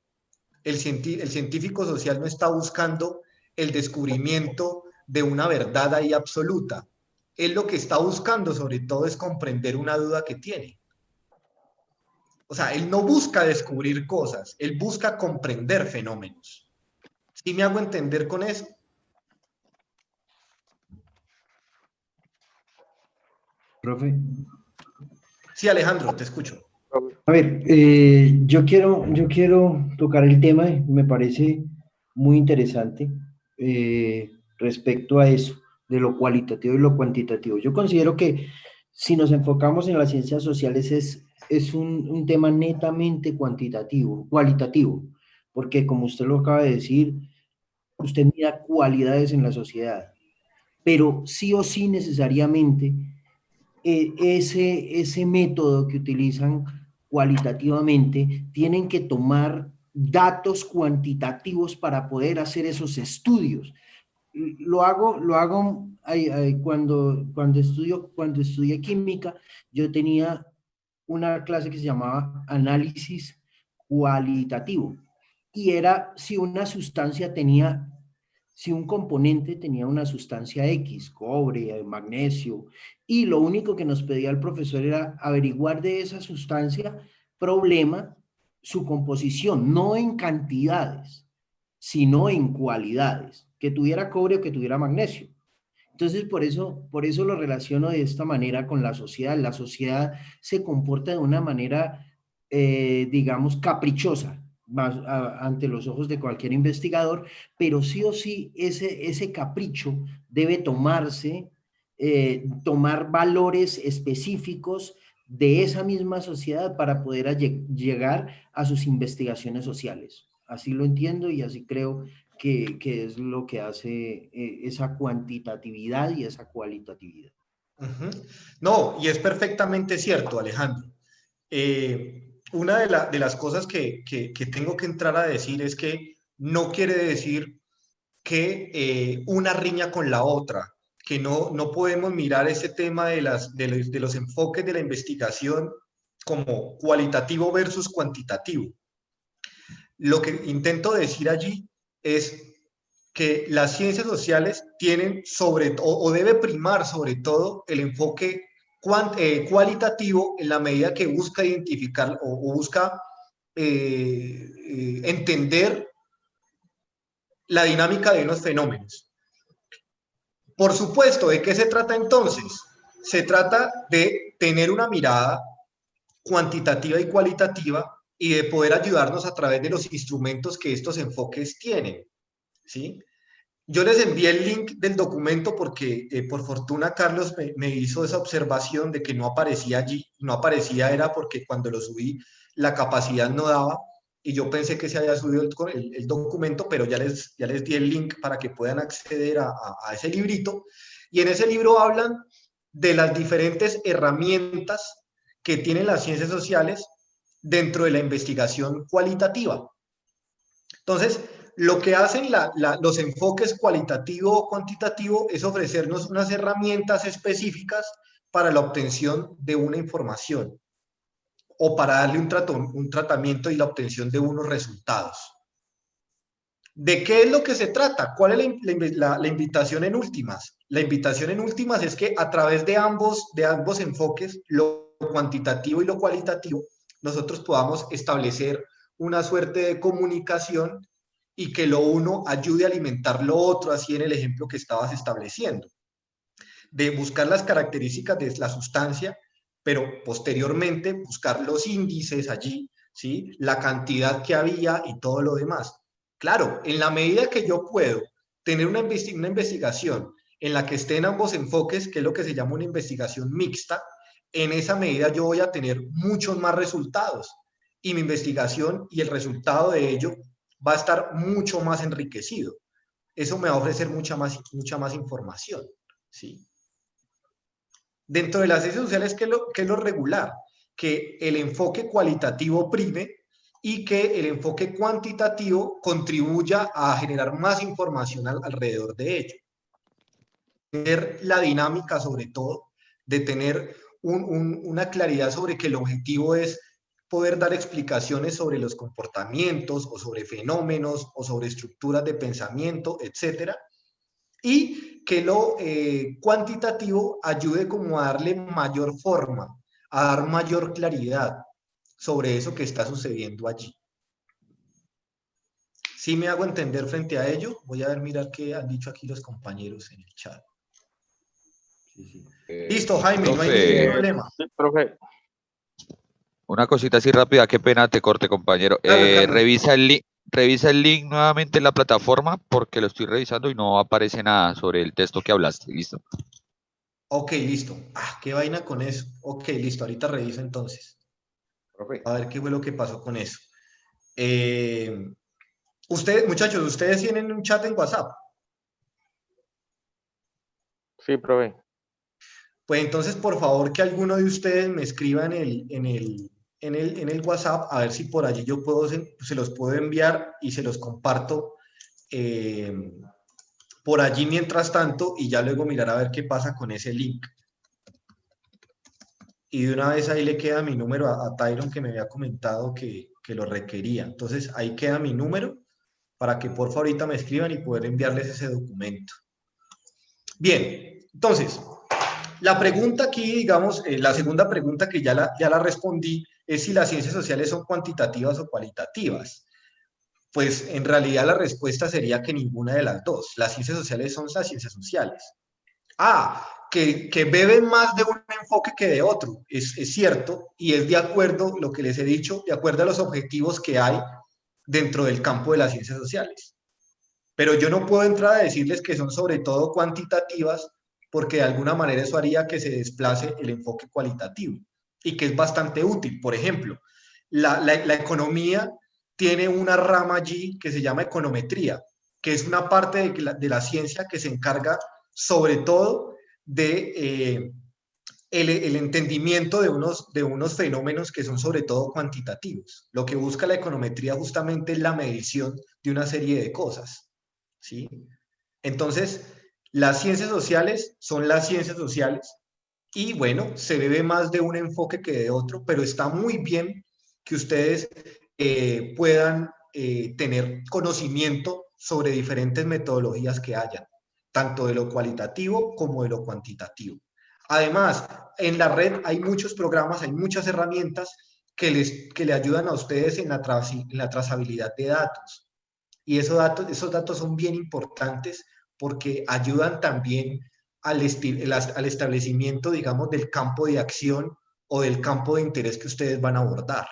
El científico social no está buscando el descubrimiento de una verdad ahí absoluta. Él lo que está buscando sobre todo es comprender una duda que tiene. O sea, él no busca descubrir cosas, él busca comprender fenómenos. ¿Sí me hago entender con eso? Profe. Sí, Alejandro, te escucho. A ver, yo quiero tocar el tema, me parece muy interesante respecto a eso, de lo cualitativo y lo cuantitativo. Yo considero que si nos enfocamos en las ciencias sociales es un tema netamente cualitativo, porque como usted lo acaba de decir, usted mira cualidades en la sociedad, pero sí o sí necesariamente ese método que utilizan cualitativamente, tienen que tomar datos cuantitativos para poder hacer esos estudios. Lo hago cuando estudié química, yo tenía una clase que se llamaba análisis cualitativo, y era si una sustancia tenía, si un componente tenía una sustancia X, cobre, magnesio, y lo único que nos pedía el profesor era averiguar de esa sustancia, problema, su composición, no en cantidades, sino en cualidades, que tuviera cobre o que tuviera magnesio. Entonces, por eso lo relaciono de esta manera con la sociedad. La sociedad se comporta de una manera, digamos, caprichosa, ante los ojos de cualquier investigador, pero sí o sí ese capricho debe tomarse, tomar valores específicos de esa misma sociedad para poder llegar a sus investigaciones sociales. Así lo entiendo y así creo que es lo que hace esa cuantitatividad y esa cualitatividad. No, y es perfectamente cierto, Alejandro. Una de las cosas que tengo que entrar a decir es que no quiere decir que una riña con la otra, que no podemos mirar ese tema de los enfoques de la investigación como cualitativo versus cuantitativo. Lo que intento decir allí es que las ciencias sociales tienen o debe primar sobre todo el enfoque cualitativo en la medida que busca identificar o busca entender la dinámica de unos fenómenos. Por supuesto, ¿de qué se trata entonces? Se trata de tener una mirada cuantitativa y cualitativa y de poder ayudarnos a través de los instrumentos que estos enfoques tienen, ¿sí? Yo les envié el link del documento porque por fortuna Carlos me hizo esa observación de que no aparecía allí. No aparecía era porque cuando lo subí la capacidad no daba y yo pensé que se había subido el documento, pero ya les di el link para que puedan acceder a ese librito. Y en ese libro hablan de las diferentes herramientas que tienen las ciencias sociales dentro de la investigación cualitativa. Entonces, lo que hacen los enfoques cualitativo o cuantitativo es ofrecernos unas herramientas específicas para la obtención de una información o para darle un tratamiento y la obtención de unos resultados. ¿De qué es lo que se trata? ¿Cuál es la invitación en últimas? La invitación en últimas es que a través de ambos enfoques, lo cuantitativo y lo cualitativo, nosotros podamos establecer una suerte de comunicación y que lo uno ayude a alimentar lo otro, así en el ejemplo que estabas estableciendo, de buscar las características de la sustancia, pero posteriormente buscar los índices allí, ¿sí? La cantidad que había y todo lo demás. Claro, en la medida que yo puedo tener una investigación en la que estén ambos enfoques, que es lo que se llama una investigación mixta, en esa medida yo voy a tener muchos más resultados y mi investigación y el resultado de ello va a estar mucho más enriquecido. Eso me va a ofrecer mucha más información, ¿sí? Dentro de las ciencias sociales, ¿qué es lo regular? Que el enfoque cualitativo prime y que el enfoque cuantitativo contribuya a generar más información alrededor de ello. Tener la dinámica, sobre todo, de tener una claridad sobre que el objetivo es poder dar explicaciones sobre los comportamientos o sobre fenómenos o sobre estructuras de pensamiento, etcétera, y que lo cuantitativo ayude como a darle mayor forma, a dar mayor claridad sobre eso que está sucediendo allí. ¿Sí me hago entender frente a ello? Voy a ver, mirar qué han dicho aquí los compañeros en el chat. Listo, Jaime, no hay ningún problema. Sí, profe. Una cosita así rápida, qué pena te corte, compañero. Revisa el link nuevamente en la plataforma porque lo estoy revisando y no aparece nada sobre el texto que hablaste. Listo. Ok, listo. Qué vaina con eso. Ok, listo. Ahorita reviso entonces. A ver qué fue lo que pasó con eso. Ustedes, muchachos, ¿ustedes tienen un chat en WhatsApp? Sí, profe. Pues entonces, por favor, que alguno de ustedes me escriba en el WhatsApp, a ver si por allí yo se los puedo enviar y se los comparto por allí mientras tanto, y ya luego mirar a ver qué pasa con ese link. Y de una vez ahí le queda mi número a Tyron, que me había comentado que lo requería. Entonces ahí queda mi número para que por favor ahorita me escriban y poder enviarles ese documento. Bien, entonces, la pregunta aquí, digamos, la segunda pregunta que ya la respondí, es si las ciencias sociales son cuantitativas o cualitativas. Pues en realidad la respuesta sería que ninguna de las dos. Las ciencias sociales son las ciencias sociales. Que beben más de un enfoque que de otro, es cierto, y es de acuerdo, lo que les he dicho, de acuerdo a los objetivos que hay dentro del campo de las ciencias sociales. Pero yo no puedo entrar a decirles que son sobre todo cuantitativas, porque de alguna manera eso haría que se desplace el enfoque cualitativo, y que es bastante útil. Por ejemplo, la economía tiene una rama allí que se llama econometría, que es una parte de la ciencia que se encarga sobre todo de el entendimiento de unos fenómenos que son sobre todo cuantitativos. Lo que busca la econometría justamente es la medición de una serie de cosas, ¿sí? Entonces, las ciencias sociales son las ciencias sociales y bueno, se bebe más de un enfoque que de otro, pero está muy bien que ustedes puedan tener conocimiento sobre diferentes metodologías que hayan, tanto de lo cualitativo como de lo cuantitativo. Además, en la red hay muchos programas, hay muchas herramientas que le ayudan a ustedes en la trazabilidad de datos. Y esos datos son bien importantes porque ayudan también al establecimiento, digamos, del campo de acción o del campo de interés que ustedes van a abordar.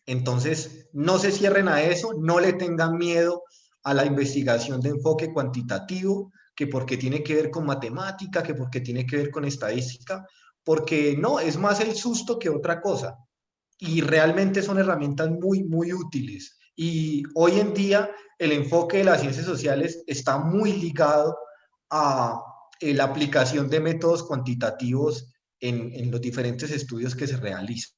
Entonces, no se cierren a eso, no le tengan miedo a la investigación de enfoque cuantitativo, que porque tiene que ver con matemática, que porque tiene que ver con estadística, porque no, es más el susto que otra cosa. Y realmente son herramientas muy, muy útiles. Y hoy en día el enfoque de las ciencias sociales está muy ligado a la aplicación de métodos cuantitativos en los diferentes estudios que se realizan.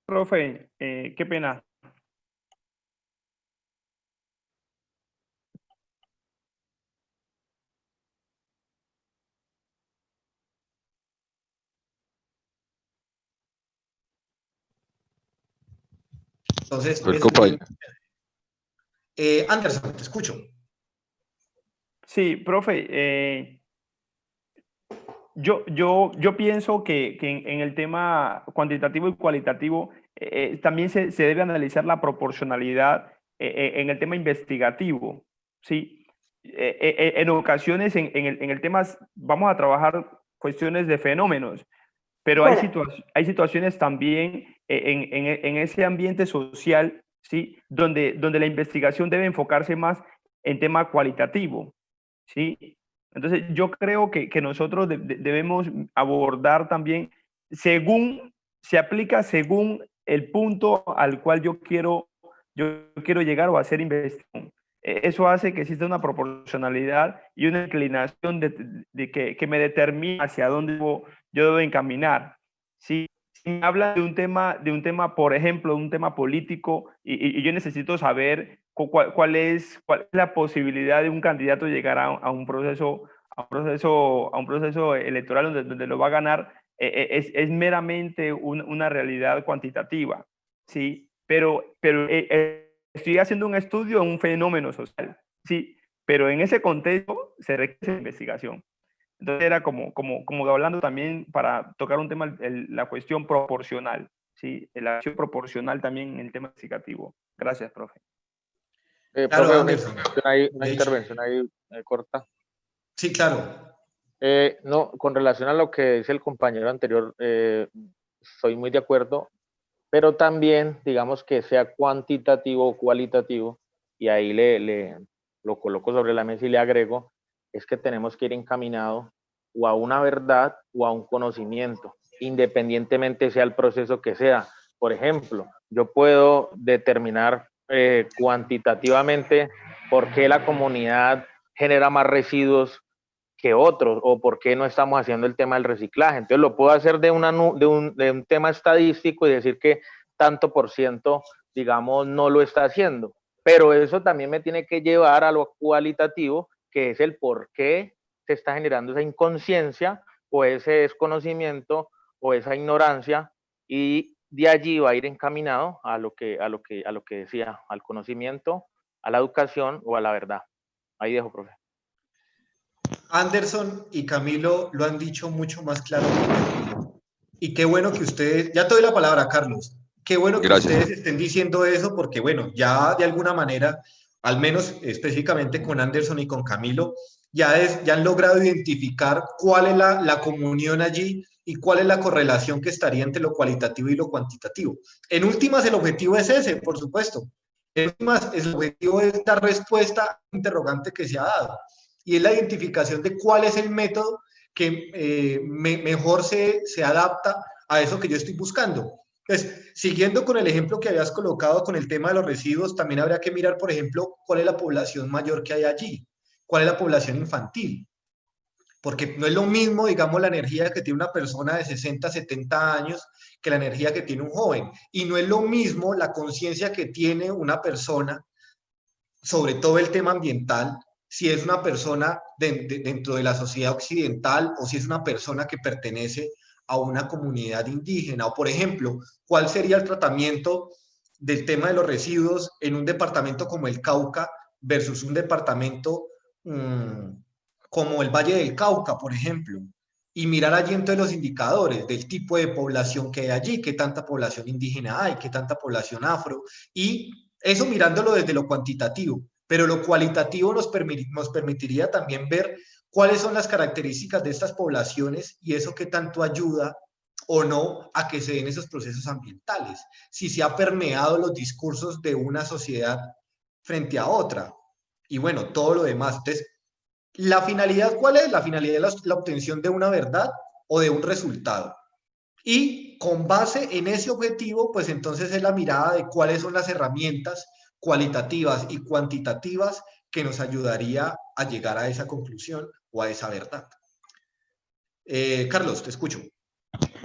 Profe, qué pena. Entonces, Anderson, te escucho. Sí, profe, yo pienso que en el tema cuantitativo y cualitativo también se debe analizar la proporcionalidad en el tema investigativo, ¿sí? En ocasiones en el tema vamos a trabajar cuestiones de fenómenos, pero hay situaciones también en ese ambiente social, ¿sí? Donde la investigación debe enfocarse más en tema cualitativo, ¿sí? Entonces, yo creo que nosotros debemos abordar también se aplica según el punto al cual yo quiero llegar o hacer investigación. Eso hace que exista una proporcionalidad y una inclinación de que me determine hacia dónde yo debo encaminar. Si me habla de un tema, por ejemplo, un tema político, y yo necesito saber cuál es la posibilidad de un candidato llegar a un proceso electoral donde lo va a ganar, es meramente una realidad cuantitativa, ¿sí? Pero estoy haciendo un estudio de un fenómeno social, ¿sí? Pero en ese contexto se requiere investigación. Entonces era como hablando también para tocar un tema, la cuestión proporcional, ¿sí? La acción proporcional también en el tema investigativo. Gracias, profe. Claro, profe, una intervención ahí corta. Sí, claro. No, con relación a lo que dice el compañero anterior, estoy muy de acuerdo, pero también, digamos que sea cuantitativo o cualitativo, y ahí lo coloco sobre la mesa y le agrego, es que tenemos que ir encaminado o a una verdad o a un conocimiento, independientemente sea el proceso que sea. Por ejemplo, yo puedo determinar cuantitativamente por qué la comunidad genera más residuos que otros, o por qué no estamos haciendo el tema del reciclaje. Entonces lo puedo hacer de un tema estadístico y decir que tanto por ciento, digamos, no lo está haciendo. Pero eso también me tiene que llevar a lo cualitativo, que es el por qué se está generando esa inconsciencia o ese desconocimiento o esa ignorancia, y de allí va a ir encaminado a lo que decía, al conocimiento, a la educación o a la verdad. Ahí dejo, profe. Anderson y Camilo lo han dicho mucho más claro. Y qué bueno que ustedes, ya te doy la palabra, Carlos, qué bueno que ustedes estén diciendo eso, porque bueno, ya de alguna manera, al menos específicamente con Anderson y con Camilo, ya han logrado identificar cuál es la comunión allí y cuál es la correlación que estaría entre lo cualitativo y lo cuantitativo. En últimas, el objetivo es ese, por supuesto. En últimas, el objetivo es dar respuesta a la interrogante que se ha dado, y es la identificación de cuál es el método que mejor se adapta a eso que yo estoy buscando. Entonces, siguiendo con el ejemplo que habías colocado con el tema de los residuos, también habría que mirar, por ejemplo, cuál es la población mayor que hay allí, cuál es la población infantil, porque no es lo mismo, digamos, la energía que tiene una persona de 60, 70 años que la energía que tiene un joven, y no es lo mismo la conciencia que tiene una persona sobre todo el tema ambiental, si es una persona dentro de la sociedad occidental o si es una persona que pertenece a una comunidad indígena. O, por ejemplo, ¿cuál sería el tratamiento del tema de los residuos en un departamento como el Cauca versus un departamento como el Valle del Cauca, por ejemplo? y mirar allí entonces los indicadores del tipo de población que hay allí, qué tanta población indígena hay, qué tanta población afro, y eso mirándolo desde lo cuantitativo, pero lo cualitativo nos permitiría también ver cuáles son las características de estas poblaciones y eso qué tanto ayuda o no a que se den esos procesos ambientales, si se ha permeado los discursos de una sociedad frente a otra, y bueno, todo lo demás. Entonces, ¿la finalidad cuál es? La finalidad es la obtención de una verdad o de un resultado. Y con base en ese objetivo, pues entonces es la mirada de cuáles son las herramientas cualitativas y cuantitativas que nos ayudaría a llegar a esa conclusión o a esa verdad. Carlos, te escucho.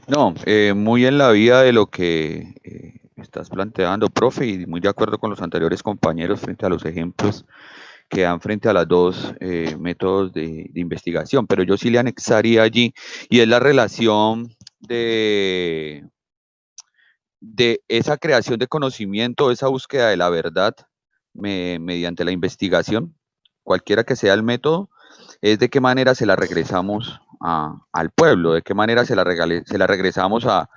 No, muy en la vía de lo que estás planteando, profe, y muy de acuerdo con los anteriores compañeros frente a los ejemplos que dan frente a las dos métodos de investigación, pero yo sí le anexaría allí, y es la relación de esa creación de conocimiento, esa búsqueda de la verdad mediante la investigación, cualquiera que sea el método, es de qué manera se la regresamos al pueblo, de qué manera se la regresamos a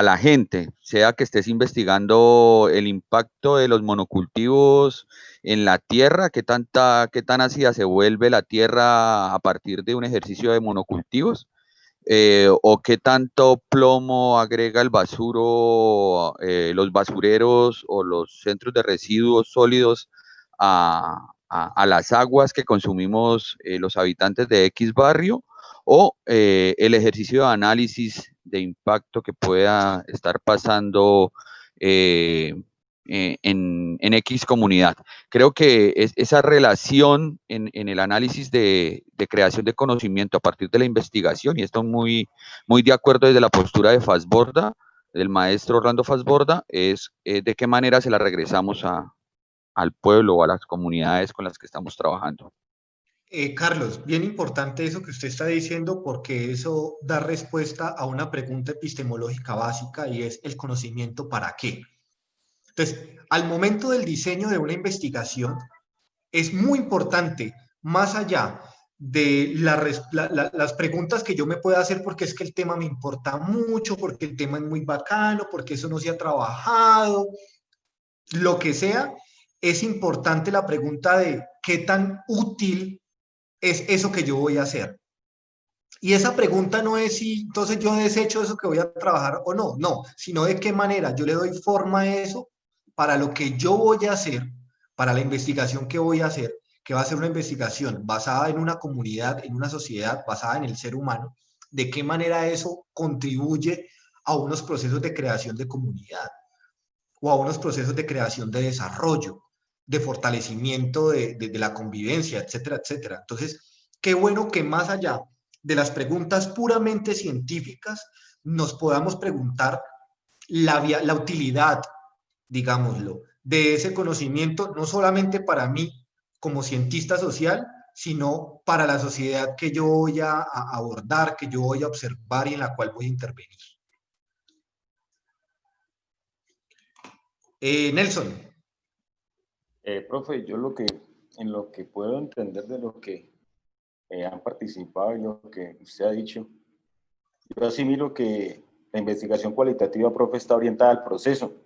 la gente, sea que estés investigando el impacto de los monocultivos en la tierra, qué tan ácida se vuelve la tierra a partir de un ejercicio de monocultivos, o qué tanto plomo agrega el basuro, los basureros o los centros de residuos sólidos a las aguas que consumimos los habitantes de X barrio, o el ejercicio de análisis de impacto que pueda estar pasando en X comunidad. Creo que esa relación en el análisis de creación de conocimiento a partir de la investigación, y esto muy de acuerdo desde la postura de Fassborda, del maestro Orlando Fassborda, es de qué manera se la regresamos al pueblo o a las comunidades con las que estamos trabajando. Carlos, bien importante eso que usted está diciendo, porque eso da respuesta a una pregunta epistemológica básica, y es el conocimiento para qué. Entonces, al momento del diseño de una investigación, es muy importante, más allá de las preguntas que yo me pueda hacer, porque es que el tema me importa mucho, porque el tema es muy bacano, porque eso no se ha trabajado, lo que sea, es importante la pregunta de qué tan útil es eso que yo voy a hacer. Y esa pregunta no es si entonces yo desecho eso que voy a trabajar o no, no, sino de qué manera yo le doy forma a eso para lo que yo voy a hacer, para la investigación que voy a hacer, que va a ser una investigación basada en una comunidad, en una sociedad, basada en el ser humano, de qué manera eso contribuye a unos procesos de creación de comunidad o a unos procesos de creación de desarrollo, de fortalecimiento de la convivencia, etcétera, etcétera. Entonces, qué bueno que más allá de las preguntas puramente científicas, nos podamos preguntar la utilidad, digámoslo, de ese conocimiento, no solamente para mí como cientista social, sino para la sociedad que yo voy a abordar, que yo voy a observar y en la cual voy a intervenir. Nelson. Profe, yo en lo que puedo entender de lo que han participado y lo que usted ha dicho, yo asimilo que la investigación cualitativa, profe, está orientada al proceso,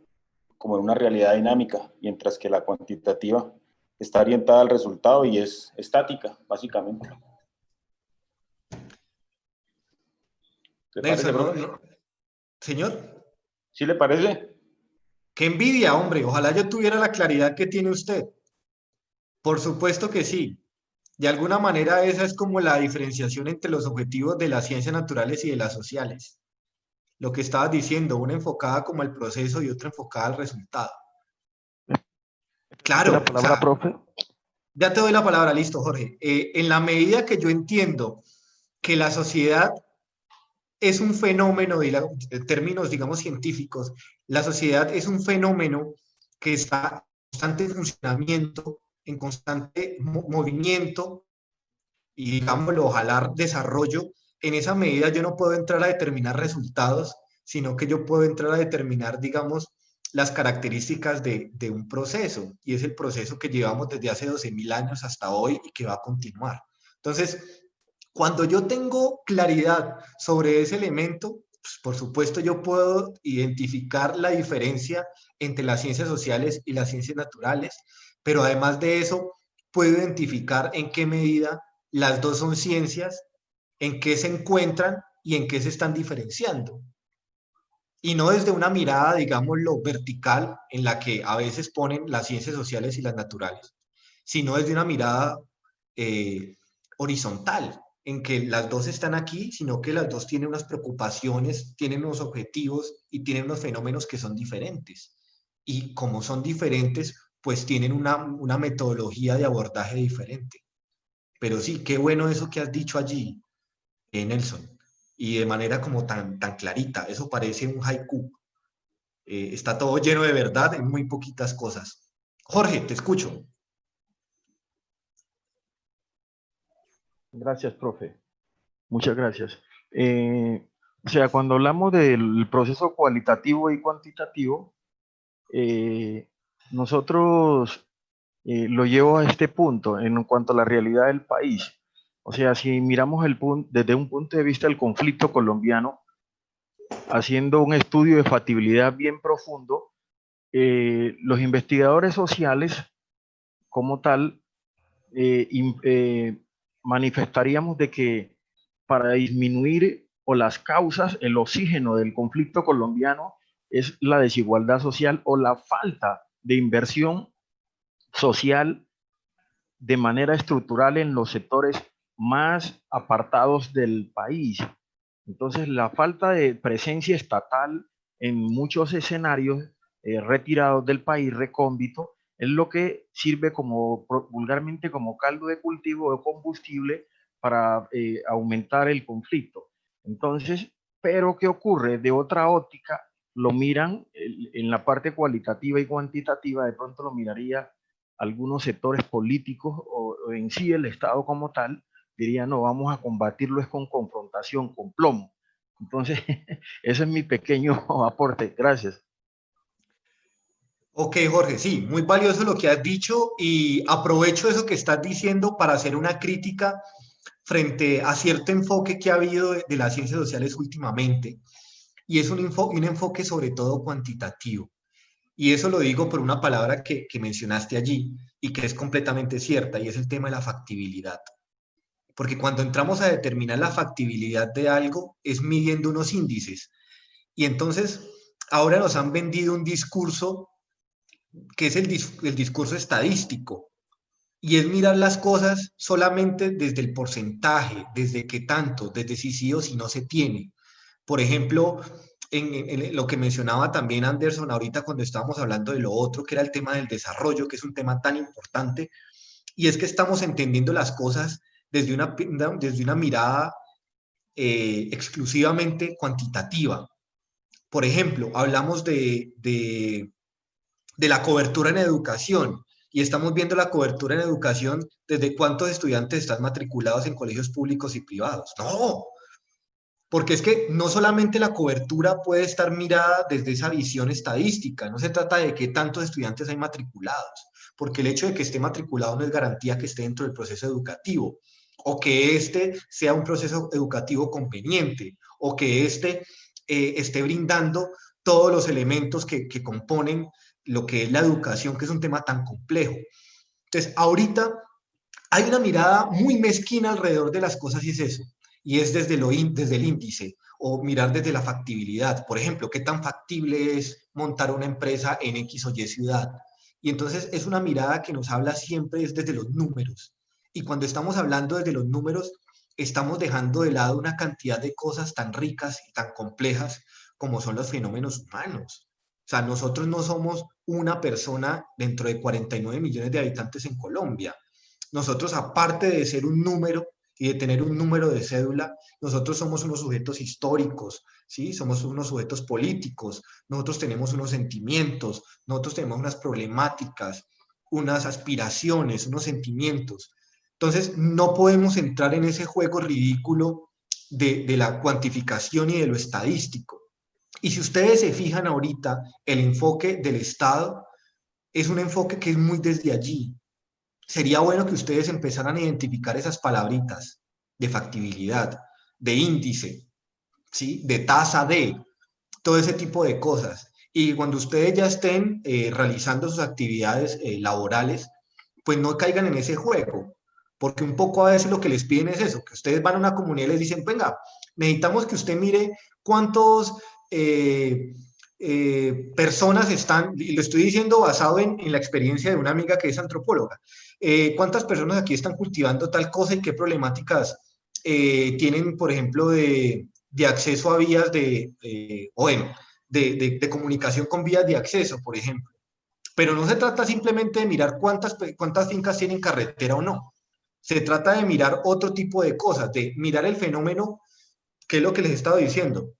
como en una realidad dinámica, mientras que la cuantitativa está orientada al resultado y es estática, básicamente. Nelson, señor. ¿Sí le parece? Qué envidia, hombre. Ojalá yo tuviera la claridad que tiene usted. Por supuesto que sí. De alguna manera esa es como la diferenciación entre los objetivos de las ciencias naturales y de las sociales. Lo que estabas diciendo, una enfocada como al proceso y otra enfocada al resultado. Claro. ¿La palabra, profe? Ya te doy la palabra, listo, Jorge. En la medida que yo entiendo que la sociedad es un fenómeno, en términos, digamos, científicos, la sociedad es un fenómeno que está en constante funcionamiento, en constante movimiento y, digámoslo, ojalá desarrollo. En esa medida yo no puedo entrar a determinar resultados, sino que yo puedo entrar a determinar, digamos, las características de un proceso, y es el proceso que llevamos desde hace 12.000 años hasta hoy y que va a continuar. Entonces, Cuando yo tengo claridad sobre ese elemento, pues, por supuesto yo puedo identificar la diferencia entre las ciencias sociales y las ciencias naturales, pero además de eso, puedo identificar en qué medida las dos son ciencias, en qué se encuentran y en qué se están diferenciando. Y no desde una mirada, digámoslo, vertical, en la que a veces ponen las ciencias sociales y las naturales, sino desde una mirada horizontal, en que las dos están aquí, sino que las dos tienen unas preocupaciones, tienen unos objetivos y tienen unos fenómenos que son diferentes. Y como son diferentes, pues tienen una metodología de abordaje diferente. Pero sí, qué bueno eso que has dicho allí, Nelson. Y de manera como tan clarita, eso parece un haiku. Está todo lleno de verdad en muy poquitas cosas. Jorge, te escucho. Gracias, profe. Muchas gracias. O sea, cuando hablamos del proceso cualitativo y cuantitativo, nosotros lo llevo a este punto en cuanto a la realidad del país. O sea, si miramos desde un punto de vista del conflicto colombiano, haciendo un estudio de factibilidad bien profundo, los investigadores sociales como tal manifestaríamos de que para disminuir o las causas, el oxígeno del conflicto colombiano es la desigualdad social o la falta de inversión social de manera estructural en los sectores más apartados del país. Entonces, la falta de presencia estatal en muchos escenarios retirados del país, recóndito, es lo que sirve como vulgarmente como caldo de cultivo o combustible para aumentar el conflicto. Entonces, pero ¿qué ocurre? De otra óptica, lo miran en la parte cualitativa y cuantitativa, de pronto lo miraría algunos sectores políticos o en sí el Estado como tal, diría, no, vamos a combatirlo es con confrontación, con plomo. Entonces, ese es mi pequeño aporte. Gracias. Ok, Jorge, sí, muy valioso lo que has dicho y aprovecho eso que estás diciendo para hacer una crítica frente a cierto enfoque que ha habido de las ciencias sociales últimamente, y es un enfoque sobre todo cuantitativo. Y eso lo digo por una palabra que mencionaste allí y que es completamente cierta, y es el tema de la factibilidad. Porque cuando entramos a determinar la factibilidad de algo, es midiendo unos índices. Y entonces, ahora nos han vendido un discurso que es el discurso estadístico, y es mirar las cosas solamente desde el porcentaje, desde qué tanto, desde si sí o si no se tiene. Por ejemplo, en lo que mencionaba también Anderson ahorita cuando estábamos hablando de lo otro, que era el tema del desarrollo, que es un tema tan importante, y es que estamos entendiendo las cosas desde una mirada exclusivamente cuantitativa. Por ejemplo, hablamos de la cobertura en educación, y estamos viendo la cobertura en educación desde cuántos estudiantes están matriculados en colegios públicos y privados. No, porque es que no solamente la cobertura puede estar mirada desde esa visión estadística, no se trata de qué tantos estudiantes hay matriculados, porque el hecho de que esté matriculado no es garantía que esté dentro del proceso educativo, o que este sea un proceso educativo conveniente, o que este esté brindando todos los elementos que componen lo que es la educación, que es un tema tan complejo. Entonces, ahorita hay una mirada muy mezquina alrededor de las cosas y es eso, y es desde el índice, o mirar desde la factibilidad. Por ejemplo, ¿qué tan factible es montar una empresa en X o Y ciudad? Y entonces es una mirada que nos habla siempre desde los números. Y cuando estamos hablando desde los números, estamos dejando de lado una cantidad de cosas tan ricas y tan complejas como son los fenómenos humanos. O sea, nosotros no somos una persona dentro de 49 millones de habitantes en Colombia. Nosotros, aparte de ser un número y de tener un número de cédula, nosotros somos unos sujetos históricos, ¿sí? Somos unos sujetos políticos, nosotros tenemos unos sentimientos, nosotros tenemos unas problemáticas, unas aspiraciones, unos sentimientos. Entonces, no podemos entrar en ese juego ridículo de la cuantificación y de lo estadístico. Y si ustedes se fijan ahorita, el enfoque del Estado es un enfoque que es muy desde allí. Sería bueno que ustedes empezaran a identificar esas palabritas, de factibilidad, de índice, ¿sí? De tasa de, todo ese tipo de cosas. Y cuando ustedes ya estén realizando sus actividades laborales, pues no caigan en ese juego, porque un poco a veces lo que les piden es eso, que ustedes van a una comunidad y les dicen, venga, necesitamos que usted mire cuántos personas están, y lo estoy diciendo basado en la experiencia de una amiga que es antropóloga, cuántas personas aquí están cultivando tal cosa y qué problemáticas tienen, por ejemplo, de acceso a vías de comunicación con vías de acceso, por ejemplo. Pero no se trata simplemente de mirar cuántas fincas tienen carretera o no. Se trata de mirar otro tipo de cosas, de mirar el fenómeno, que es lo que les he estado diciendo.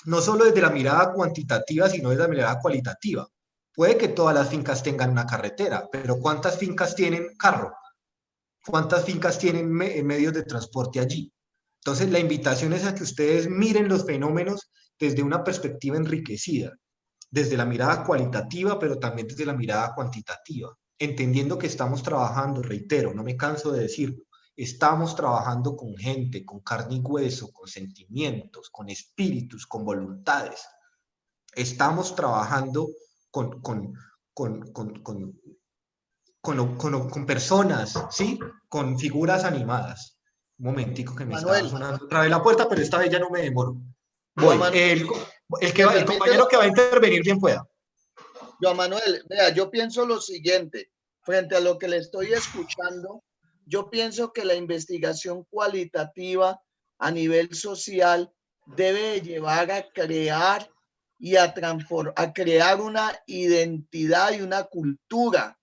No solo desde la mirada cuantitativa, sino desde la mirada cualitativa. Puede que todas las fincas tengan una carretera, pero ¿cuántas fincas tienen carro? ¿Cuántas fincas tienen medios de transporte allí? Entonces, la invitación es a que ustedes miren los fenómenos desde una perspectiva enriquecida, desde la mirada cualitativa, pero también desde la mirada cuantitativa, entendiendo que estamos trabajando, reitero, no me canso de decirlo, estamos trabajando con gente, con carne y hueso, con sentimientos, con espíritus, con voluntades. Estamos trabajando con personas, ¿sí? Con figuras animadas. Un momentico que me está sonando otra vez la puerta, pero esta vez ya no me demoro. Voy. El compañero que va a intervenir bien pueda. Joan Manuel, vea, yo pienso lo siguiente, frente a lo que le estoy escuchando, yo pienso que la investigación cualitativa a nivel social debe llevar a crear y a crear una identidad y una cultura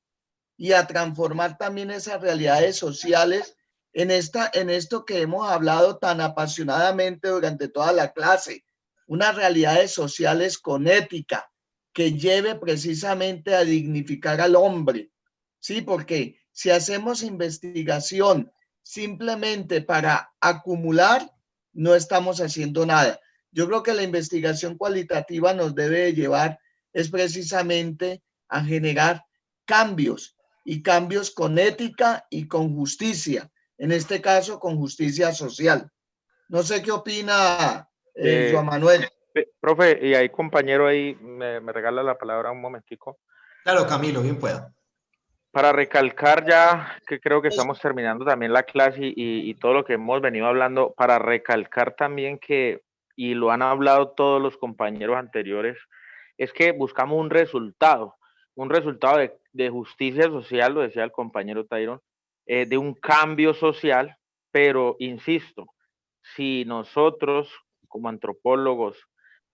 y a transformar también esas realidades sociales en esto que hemos hablado tan apasionadamente durante toda la clase, unas realidades sociales con ética que lleve precisamente a dignificar al hombre, ¿sí? Porque si hacemos investigación simplemente para acumular, no estamos haciendo nada. Yo creo que la investigación cualitativa nos debe llevar es precisamente a generar cambios y cambios con ética y con justicia, en este caso con justicia social. No sé qué opina Joan Manuel. Profe, y ahí compañero, ahí me regala la palabra un momentico. Claro, Camilo, bien pueda. Para recalcar ya, que creo que estamos terminando también la clase y todo lo que hemos venido hablando, para recalcar también que, y lo han hablado todos los compañeros anteriores, es que buscamos un resultado de justicia social, lo decía el compañero Tyron, de un cambio social, pero insisto, si nosotros como antropólogos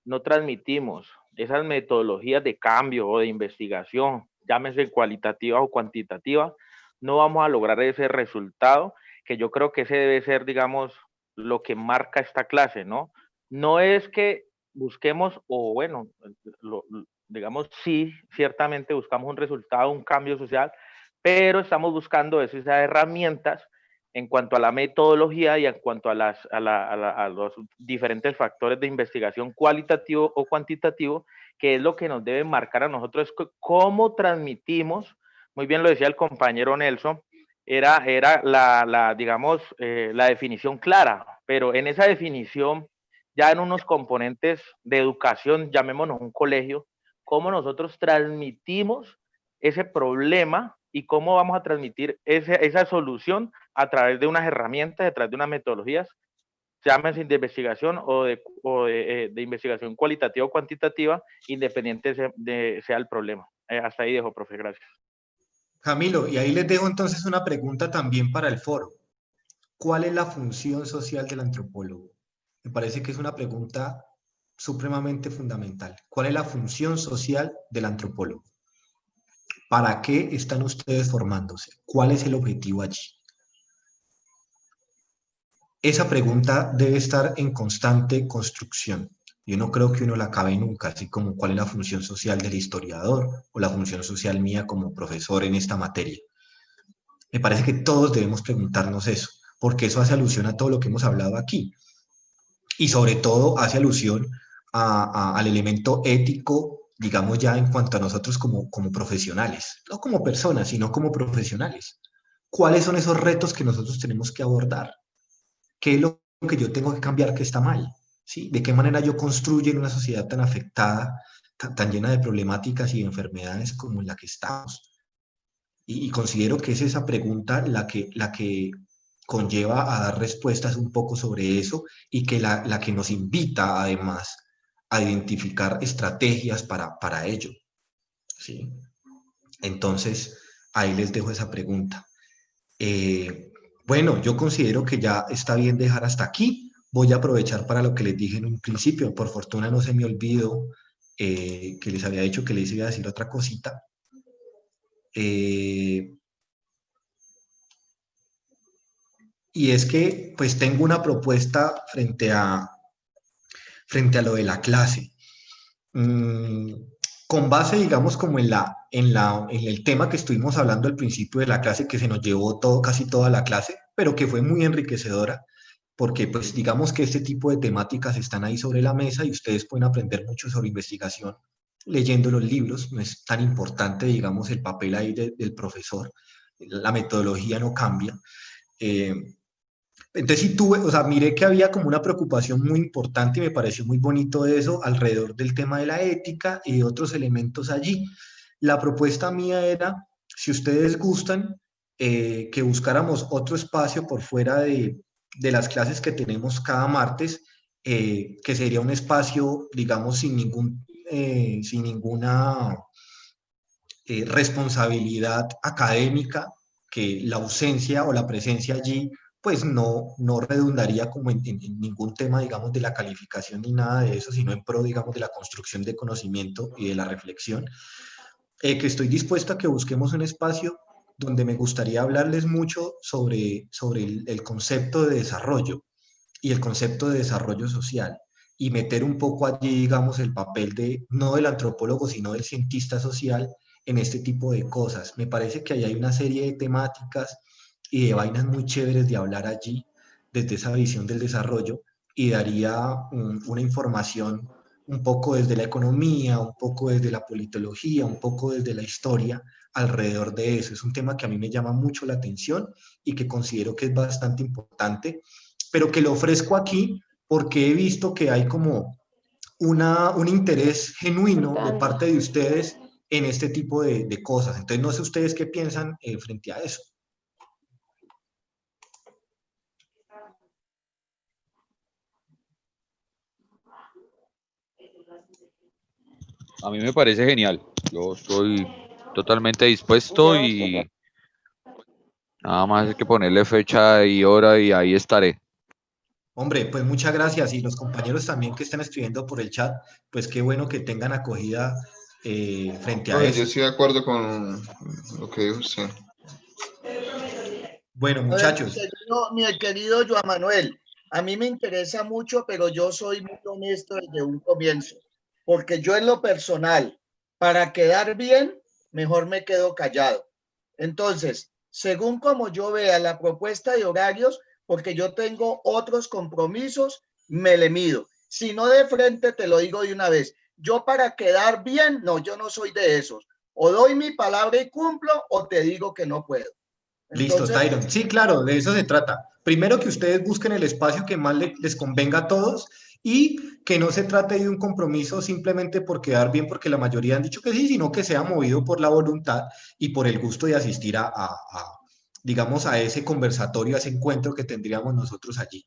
no transmitimos esas metodologías de cambio o de investigación, llámese cualitativa o cuantitativa, no vamos a lograr ese resultado, que yo creo que ese debe ser, digamos, lo que marca esta clase, ¿no? No es que busquemos, o bueno, digamos, sí, ciertamente buscamos un resultado, un cambio social, pero estamos buscando esas herramientas en cuanto a la metodología y en cuanto a los diferentes factores de investigación cualitativo o cuantitativo, que es lo que nos debe marcar a nosotros, cómo transmitimos, muy bien lo decía el compañero Nelson, era digamos, la definición clara, pero en esa definición, ya en unos componentes de educación, llamémonos un colegio, cómo nosotros transmitimos ese problema y cómo vamos a transmitir esa solución a través de unas herramientas, a través de unas metodologías, llámense de investigación o de investigación cualitativa o cuantitativa, independiente sea el problema. Hasta ahí dejo, profe, gracias. Camilo, y ahí les dejo entonces una pregunta también para el foro. ¿Cuál es la función social del antropólogo? Me parece que es una pregunta supremamente fundamental. ¿Cuál es la función social del antropólogo? ¿Para qué están ustedes formándose? ¿Cuál es el objetivo allí? Esa pregunta debe estar en constante construcción. Yo no creo que uno la acabe nunca, así como cuál es la función social del historiador o la función social mía como profesor en esta materia. Me parece que todos debemos preguntarnos eso, porque eso hace alusión a todo lo que hemos hablado aquí. Y sobre todo hace alusión al elemento ético, digamos ya en cuanto a nosotros como profesionales, no como personas, sino como profesionales. ¿Cuáles son esos retos que nosotros tenemos que abordar? qué es lo que yo tengo que cambiar que está mal, ¿sí? De qué manera yo construyo en una sociedad tan afectada, tan llena de problemáticas y de enfermedades como en la que estamos. Y considero que es esa pregunta la que conlleva a dar respuestas un poco sobre eso y que la que nos invita además a identificar estrategias para ello, ¿sí? Entonces, ahí les dejo esa pregunta. Bueno, yo considero que ya está bien dejar hasta aquí. Voy a aprovechar para lo que les dije en un principio. Por fortuna no se me olvidó que les había dicho que les iba a decir otra cosita. Y es que pues tengo una propuesta frente a lo de la clase. Con base, digamos, como en el tema que estuvimos hablando al principio de la clase, que se nos llevó casi toda la clase, pero que fue muy enriquecedora, porque pues digamos que este tipo de temáticas están ahí sobre la mesa y ustedes pueden aprender mucho sobre investigación leyendo los libros. No es tan importante, digamos, el papel ahí del profesor, la metodología no cambia. Entonces sí tuve, o sea, miré que había como una preocupación muy importante y me pareció muy bonito eso alrededor del tema de la ética y de otros elementos allí. La propuesta mía era, si ustedes gustan, que buscáramos otro espacio por fuera de las clases que tenemos cada martes, que sería un espacio, digamos, sin ninguna responsabilidad académica, que la ausencia o la presencia allí pues no redundaría como en ningún tema, digamos, de la calificación ni nada de eso, sino en pro, digamos, de la construcción de conocimiento y de la reflexión. Que estoy dispuesto a que busquemos un espacio donde me gustaría hablarles mucho sobre el concepto de desarrollo y el concepto de desarrollo social, y meter un poco allí, digamos, el papel no del antropólogo, sino del cientista social en este tipo de cosas. Me parece que ahí hay una serie de temáticas y de vainas muy chéveres de hablar allí, desde esa visión del desarrollo, y daría una información un poco desde la economía, un poco desde la politología, un poco desde la historia alrededor de eso. Es un tema que a mí me llama mucho la atención y que considero que es bastante importante, pero que lo ofrezco aquí porque he visto que hay como un interés genuino de parte de ustedes en este tipo de cosas. Entonces, no sé ustedes qué piensan frente a eso. A mí me parece genial. Yo estoy totalmente dispuesto y nada más hay que ponerle fecha y hora y ahí estaré. Hombre, pues muchas gracias, y los compañeros también que están escribiendo por el chat, pues qué bueno que tengan acogida frente a Yo eso. estoy de acuerdo con lo que dijo usted. Bueno, A ver, muchachos. mi querido Joan Manuel, a mí me interesa mucho, pero yo soy muy honesto desde un comienzo, porque yo en lo personal, para quedar bien, mejor me quedo callado. Entonces, según como yo vea la propuesta de horarios, porque yo tengo otros compromisos, me le mido. Si no de frente, te lo digo de una vez. Yo para quedar bien, no, yo no soy de esos. O doy mi palabra y cumplo, o te digo que no puedo. Listo, Tyron. Sí, claro, de eso se trata. Primero, que ustedes busquen el espacio que más les convenga a todos, y que no se trate de un compromiso simplemente por quedar bien, porque la mayoría han dicho que sí, sino que sea movido por la voluntad y por el gusto de asistir digamos, a ese conversatorio, a ese encuentro que tendríamos nosotros allí.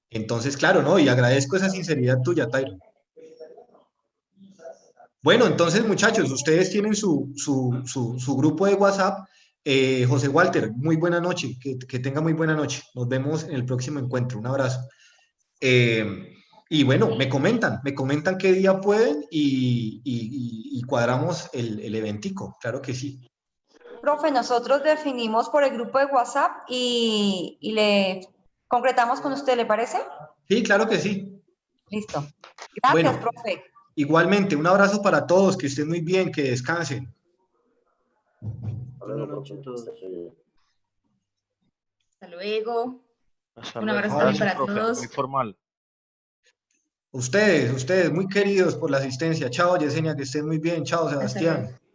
Entonces, claro, ¿no? Y agradezco esa sinceridad tuya, Tyron. Bueno, entonces, muchachos, ustedes tienen su grupo de WhatsApp. José Walter, muy buena noche, que tenga muy buena noche. Nos vemos en el próximo encuentro. Un abrazo. Y bueno, me comentan qué día pueden y cuadramos el eventico, claro que sí. Profe, nosotros definimos por el grupo de WhatsApp y le concretamos con usted, ¿le parece? Sí, claro que sí. Listo. Gracias, Bueno, profe. igualmente, un abrazo para todos, que estén muy bien, que descansen. Buenas noches a todos. Hasta luego. Hasta Un luego. abrazo también Gracias, para profe. todos. Muy formal. Ustedes, muy queridos por la asistencia. Chao, Yesenia, que estén muy bien. Chao, Hasta Sebastián. luego.